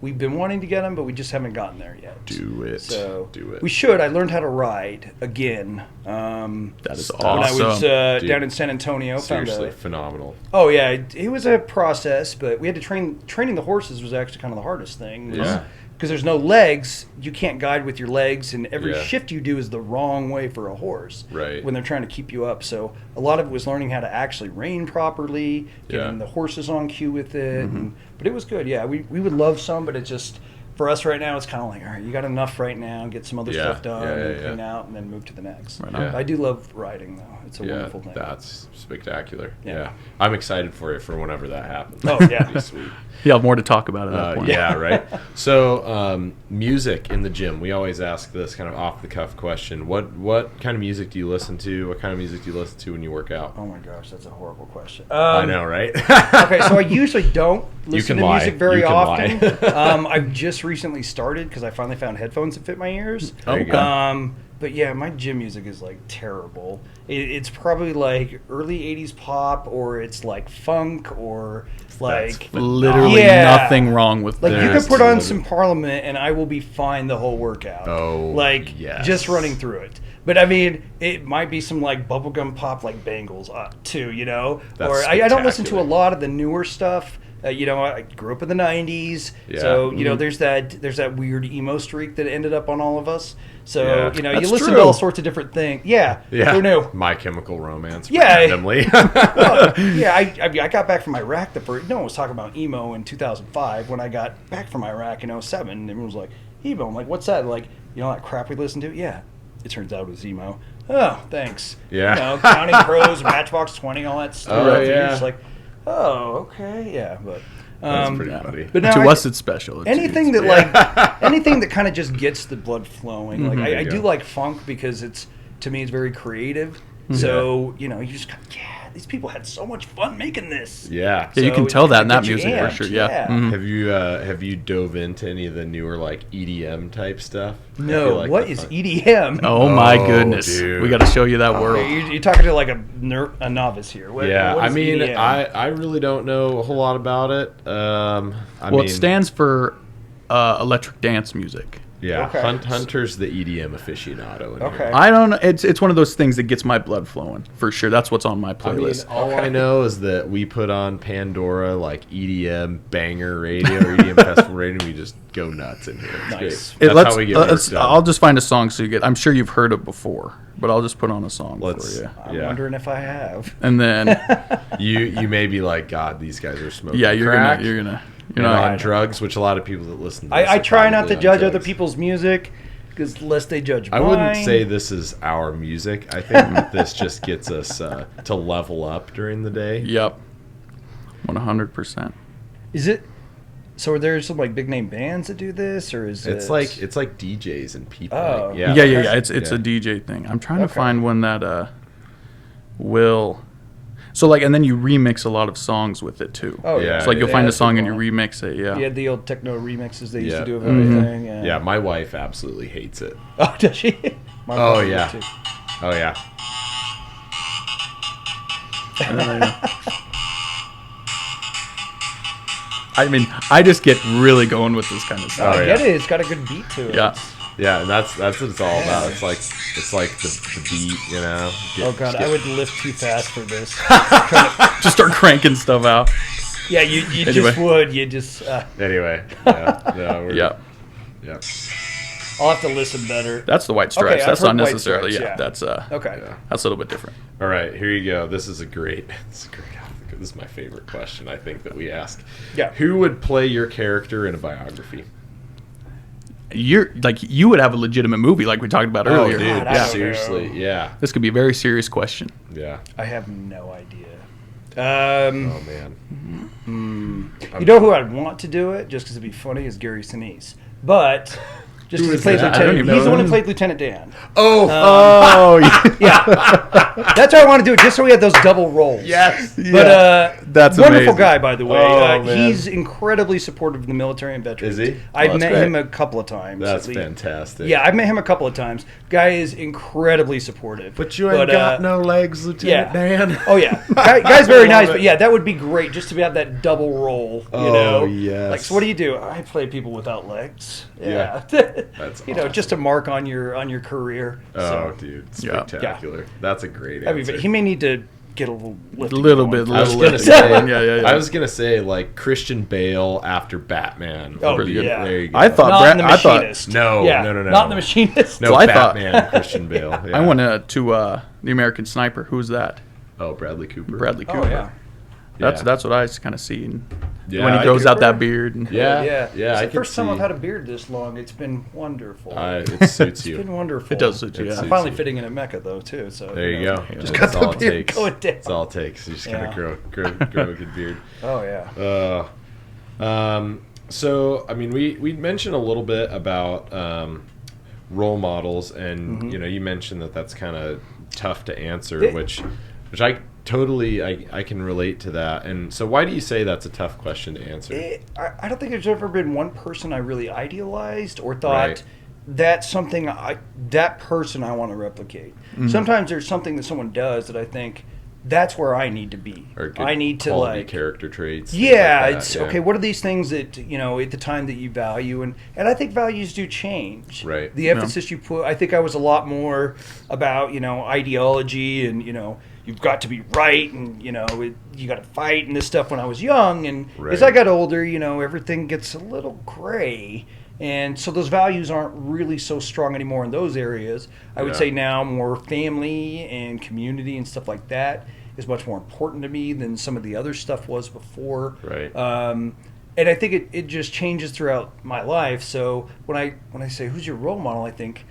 We've been wanting to get them, but we just haven't gotten there yet. Do it. So do it. We should. I learned how to ride again. That is awesome. When I was down in San Antonio. Seriously, phenomenal. Oh, yeah. It was a process, but we had to training the horses was actually kind of the hardest thing. Yeah. Because there's no legs, you can't guide with your legs, and every Yeah. shift you do is the wrong way for a horse. Right. When they're trying to keep you up, so a lot of it was learning how to actually rein properly, getting the horses on cue with it. But it was good. Yeah, we would love some, but it just for us right now, it's kind of like, all right, you got enough right now, get some other stuff done, and clean out, and then move to the next. Right I do love riding though; it's a wonderful thing. That's spectacular. Yeah. I'm excited for it for whenever that happens. Oh yeah, That'd be sweet. You'll have more to talk about at that point. Yeah, right. So, music in the gym. We always ask this kind of off the cuff question. What kind of music do you listen to? What kind of music do you listen to when you work out? Oh my gosh, that's a horrible question. I know, right? Okay, so I usually don't listen to music very often. Lie. I've just recently started because I finally found headphones that fit my ears. There you go. But yeah, my gym music is like terrible. It's probably like early 80s pop, or it's like funk, or like literally nothing wrong with like that. you can put on some Parliament and I will be fine the whole workout. Oh, like yes. just running through it. But I mean, it might be some like bubblegum pop like Bangles too, That's or I don't listen to a spectacular. lot of the newer stuff. I grew up in the '90s, so there's that weird emo streak that ended up on all of us. So you listen to all sorts of different things. Yeah, who knew? My Chemical Romance. Yeah. Randomly. I got back from Iraq no one was talking about emo in 2005. When I got back from Iraq in 2007, everyone was like, emo. I'm like, what's that? Like, that crap we listened to? Yeah. It turns out it was emo. Oh, thanks. Yeah. Counting Crows, Matchbox 20, all that stuff. Oh, And yeah. you're just like, oh, okay, yeah, but That's pretty funny. But now To us, it's special. anything that anything that kind of just gets the blood flowing. Like I you do go. like funk because to me it's very creative. So you just these people had so much fun making this. Yeah. Yeah, you can So tell it that in that gets you music for amped, sure. Yeah. Mhm. Have you dove into any of the newer like EDM type stuff? I No, feel like what that's is fun. EDM? Oh my Oh, goodness, dude. we got to show you that world. Okay, you're talking to like a novice here. What I is mean, EDM? I really don't know a whole lot about it. It stands for electric dance music. Yeah, Okay. Hunter's the EDM aficionado. In Okay. here. I don't know. It's one of those things that gets my blood flowing for sure. That's what's on my I mean, playlist. all I know is that we put on Pandora like EDM banger radio or EDM festival radio, and we just go nuts in here. It's Nice. great. That's how we get work done. I'll just find a song so you get. I'm sure you've heard it before, but I'll just put on a song for you. I'm wondering if I have. And then You may be like, God, these guys are smoking yeah, you're crack. gonna You're not on drugs, which a lot of people that listen to this I are try not probably to on judge drugs. other people's music, because lest they judge mine. I wouldn't say this is our music. I think that this just gets us to level up during the day. Yep. 100%. Is it? So are there some like big name bands that do this, or is it's like DJs and people. Oh. Yeah. Yeah. It's a DJ thing. I'm trying to find one that will. So like, and then you remix a lot of songs with it too. Oh yeah. So like you'll find a song and you remix it. Yeah. You had the old techno remixes they used to do of Mm-hmm. everything. Yeah, my wife absolutely hates it. Oh, does she? My Oh mom yeah. does too. Oh yeah. I mean, I just get really going with this kind of stuff. I get it. It's got a good beat to it. Yeah. Yeah, and that's what it's all about. It's like the beat, you know. Oh god, I would lift too fast for this. Just start cranking stuff out. Yeah, you Anyway. just would. You just. Anyway, yeah, Yeah. yeah. I'll have to listen better. That's the White Stripes. I've That's heard not White necessarily. Stripes, Yeah. yeah. That's Okay. Yeah. that's a little bit different. All right, here you go. This is great. This is my favorite question, I think, that we ask. Yeah. Who would play your character in a biography? You would have a legitimate movie like we talked about earlier. Oh, dude, God, I don't seriously, know. yeah, This could be a very serious question. yeah. I have no idea. Oh man, You know who I'd want to do it just because it'd be funny is Gary Sinise, but just Who because is he plays that? I don't Lieutenant, even he's the know one who him. played Lieutenant Dan. oh, Yeah, that's why I want to do it, just so we have those double roles. yes, But That's wonderful amazing. guy, by the way. Oh, man. He's incredibly supportive of the military and veterans. Is he? I've that's met great. him a couple of times. that's at least. fantastic. Yeah, I've met him a couple of times. Guy is incredibly supportive. but you ain't got no legs, Lieutenant Dan. Oh yeah, guy's very Love nice. it. But yeah, that would be great just to have that double role. You Oh, know, yes. Like, so what do you do? I play people without legs. Yeah. That's awesome. just a mark on your career. Oh, So, dude, Yeah. spectacular. That's a great I mean, answer. but he may need to get a little lift. I was gonna bit. say, Yeah. I was gonna say like Christian Bale after Batman. Oh, would be- yeah. There you go. I thought Not in the I thought machinist. No, yeah, no. Not in the machinist. No, So I thought- Batman, Christian Bale. Yeah. I went to the American Sniper. Who's that? Oh, Bradley Cooper. Bradley Oh Cooper. yeah. That's Yeah. that's what I kind of seen Yeah, when he I grows could- out that beard. And, Yeah, Yeah. yeah. It's I the can first time see. I've had a beard this long. It's been wonderful. It suits It's you. been wonderful. It does suit you. It Yeah. suits I'm finally you. fitting in at Mecca though too. So There you go. Just That's got all the it beard takes. going down. That's all it takes. You just gotta Yeah. grow a good beard. Oh yeah. So I mean, we mentioned a little bit about role models, and you mentioned that that's kind of tough to answer, which I totally I can relate to that. And so, why do you say that's a tough question to answer? I don't think there's ever been one person I really idealized or thought Right. that's something that person I want to replicate. Sometimes there's something that someone does that I think that's where I need to be. Or good I need to quality like character traits. things Yeah, like that, it's yeah. okay. What are these things that at the time that you value, and I think values do change. Right. The emphasis you put. I think I was a lot more about ideology and you've got to be right and you got to fight and this stuff when I was young, and as I Right. got older, everything gets a little gray. And so those values aren't really so strong anymore in those areas. I would Yeah. say now more family and community and stuff like that is much more important to me than some of the other stuff was before. Right. And I think it just changes throughout my life. So when I say who's your role model, I think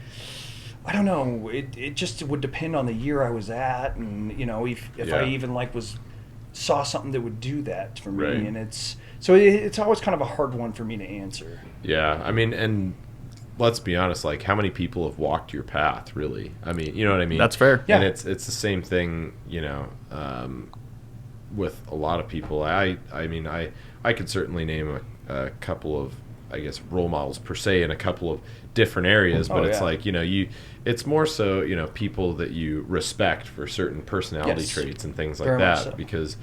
I don't know. It just would depend on the year I was at, and if Yeah. I even saw something that would do that for me, Right. and it's always kind of a hard one for me to answer. Yeah, I mean, and let's be honest, like how many people have walked your path, really? I mean, you know what I mean? That's fair. And Yeah. it's the same thing, with a lot of people. I mean, I could certainly name a couple of, I guess, role models per se in a couple of different areas, but it's yeah. like, it's more so, people that you respect for certain personality Yes. traits and things like Very much that, so. because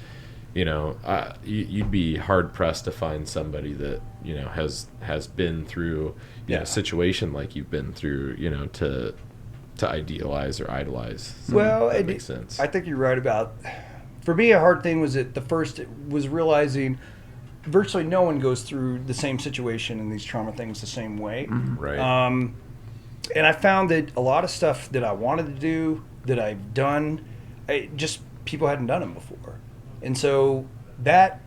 you'd be hard pressed to find somebody that has been through a situation like you've been through, to idealize or idolize. So Well, that makes sense. I think you're right about. For me, a hard thing was that the first was realizing virtually no one goes through the same situation and these trauma things the same way. Right. And I found that a lot of stuff that I wanted to do, that I've done, just people hadn't done them before. And so that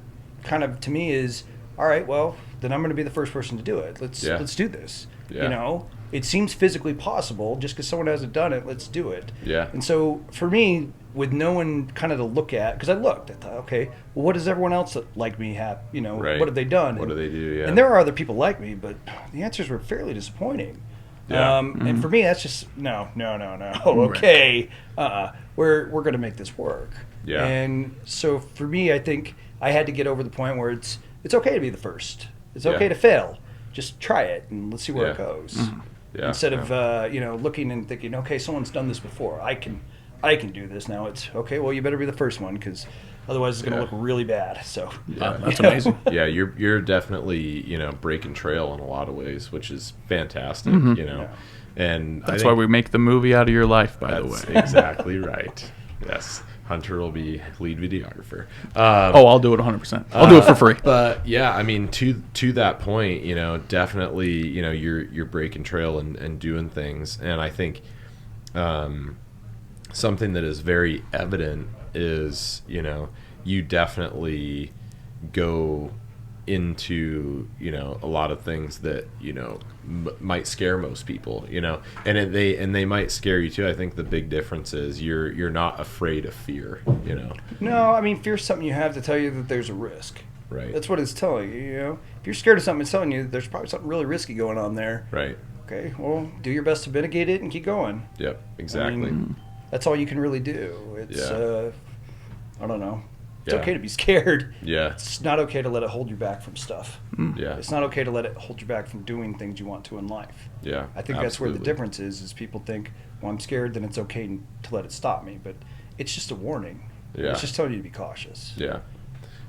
kind of, to me, is all right, well, then I'm going to be the first person to do it. Let's do this. Yeah. You know, it seems physically possible. Just because someone hasn't done it, let's do it. Yeah. And so for me, with no one kind of to look at, because I looked, I thought, okay, well, what does everyone else like me have? You know, right. what have they done? What do they do? Yeah. And there are other people like me, but the answers were fairly disappointing. Yeah. And for me, that's just no. Okay, we're going to make this work. Yeah. And so for me, I think I had to get over the point where it's okay to be the first. It's okay to fail. Just try it and let's see where it goes. Mm-hmm. Yeah. Instead of looking and thinking, okay, someone's done this before. I can do this now. It's okay. Well, you better be the first one because otherwise it's going to look really bad. So that's amazing. Yeah, you're definitely breaking trail in a lot of ways, which is fantastic. And that's why we make the movie out of your life. By the way, that's exactly right. Yes. Hunter will be lead videographer. I'll do it 100%. I'll do it for free. But yeah, I mean, to that point, definitely, you're breaking trail and doing things, and I think something that is very evident is you definitely go into a lot of things that might scare most people, and they might scare you too. I think the big difference is you're not afraid of fear. No, I mean, fear's something you have to tell you that there's a risk. Right. That's what it's telling you. If you're scared of something, it's telling you that there's probably something really risky going on there. Right. Okay, well, do your best to mitigate it and keep going. Yep, exactly. I mean, that's all you can really do. It's I don't know. It's okay to be scared. Yeah. It's not okay to let it hold you back from stuff. Yeah. It's not okay to let it hold you back from doing things you want to in life. Yeah. I think that's where the difference is people think, well, I'm scared, then it's okay to let it stop me. But it's just a warning. Yeah. It's just telling you to be cautious. Yeah.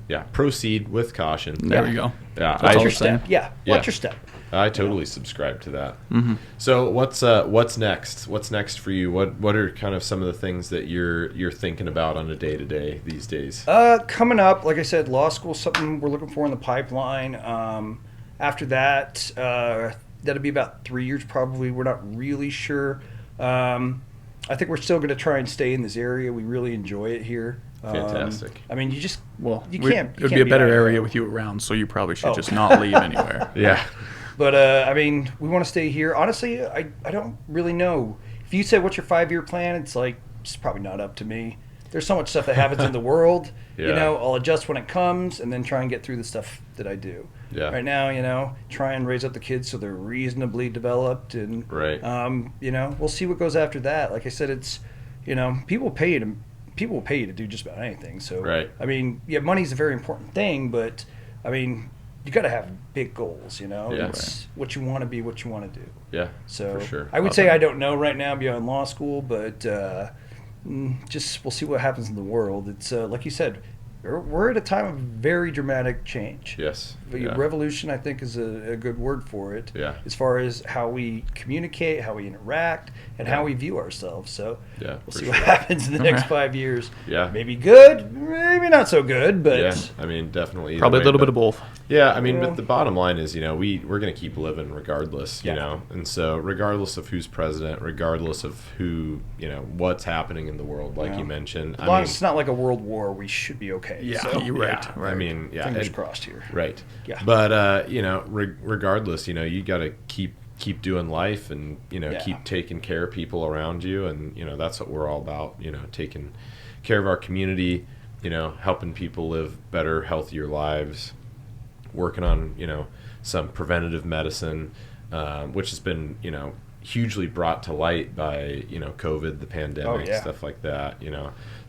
Yeah. Proceed with caution. There we go. Yeah. Watch your step. Yeah. Watch your step. I totally subscribe to that. Mm-hmm. So what's next? What's next for you? What are kind of some of the things that you're thinking about on a day-to-day these days? Coming up, like I said, law school is something we're looking for in the pipeline. After that, that'll be about 3 years probably. We're not really sure. I think we're still going to try and stay in this area. We really enjoy it here. Fantastic. I mean, you just it can't. would be a better area with you around, so you probably should just not leave anywhere. Yeah. But I mean, we want to stay here. Honestly, I don't really know. If you said what's your 5-year plan, it's probably not up to me. There's so much stuff that happens in the world. Yeah. I'll adjust when it comes, and then try and get through the stuff that I do. Yeah. Right now, try and raise up the kids so they're reasonably developed, and Right. We'll see what goes after that. Like I said, it's people will pay you to do just about anything. So Right. I mean, money's a very important thing, but I mean, you got to have big goals. Yeah. It's what you want to be, what you want to do. Yeah. So for sure. I would say I don't know right now beyond law school, but just we'll see what happens in the world. It's like you said, we're at a time of very dramatic change. Yes. But revolution, I think, is a good word for it. Yeah. As far as how we communicate, how we interact, and how we view ourselves. So we'll see what happens in the next 5 years. Yeah. Maybe good, maybe not so good, but yeah. I mean, definitely. Probably a little bit of both. Yeah, I mean, but the bottom line is, we're going to keep living regardless, and so regardless of who's president, regardless of who, what's happening in the world, like you mentioned. As long as it's not like a world war, we should be okay. Yeah, so, you're right. I mean, fingers crossed here. Right. Yeah. But regardless, you got to keep doing life and keep taking care of people around you, and that's what we're all about. Taking care of our community, helping people live better, healthier lives. Working on some preventative medicine, which has been hugely brought to light by COVID, the pandemic, stuff like that.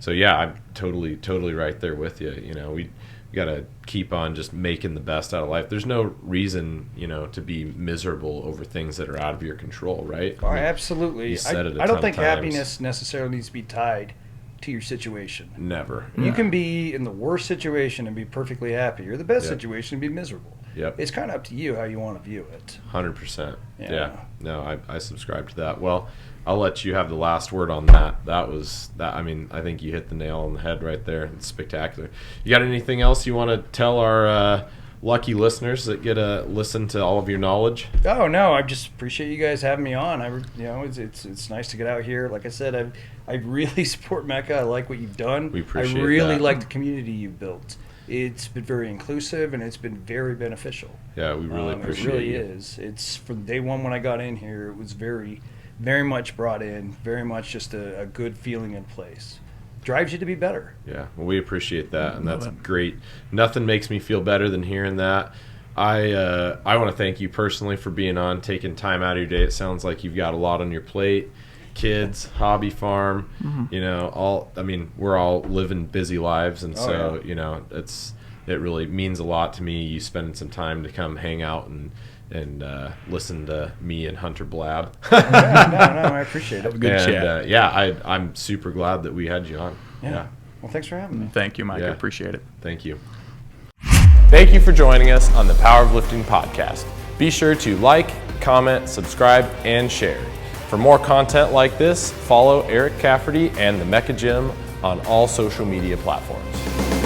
So yeah, I'm totally right there with you. We got to keep on just making the best out of life. There's no reason to be miserable over things that are out of your control, right? Oh, absolutely. I don't think happiness necessarily needs to be tied to your situation. Never. You can be in the worst situation and be perfectly happy, or the best situation and be miserable. Yep. It's kind of up to you how you want to view it. 100%. Yeah. Yeah. No, I subscribe to that. Well, I'll let you have the last word on that. I mean, I think you hit the nail on the head right there. It's spectacular. You got anything else you want to tell our lucky listeners that get to listen to all of your knowledge? Oh no, I just appreciate you guys having me on. It's nice to get out here. Like I said, I really support Mecca. I like what you've done. We appreciate I really that. like the community you've built. it's been very inclusive and it's been very beneficial. Yeah, we really appreciate it. It really is. It's from day one when I got in here, it was very, very much brought in, very much just a good feeling in place. Drives you to be better. Yeah, well, we appreciate that, and that's great. Nothing makes me feel better than hearing that. I want to thank you personally for being on, taking time out of your day. It sounds like you've got a lot on your plate. Kids, hobby farm, we're all living busy lives, and it really means a lot to me, you spending some time to come hang out and listen to me and Hunter blab. I appreciate it. Good chat. I'm super glad that we had you on. Yeah. Well, thanks for having me. Thank you, Mike. I appreciate it. Thank you. Thank you for joining us on the Power of Lifting podcast. Be sure to like, comment, subscribe, and share. For more content like this, follow Eric Cafferty and the Mecca Gym on all social media platforms.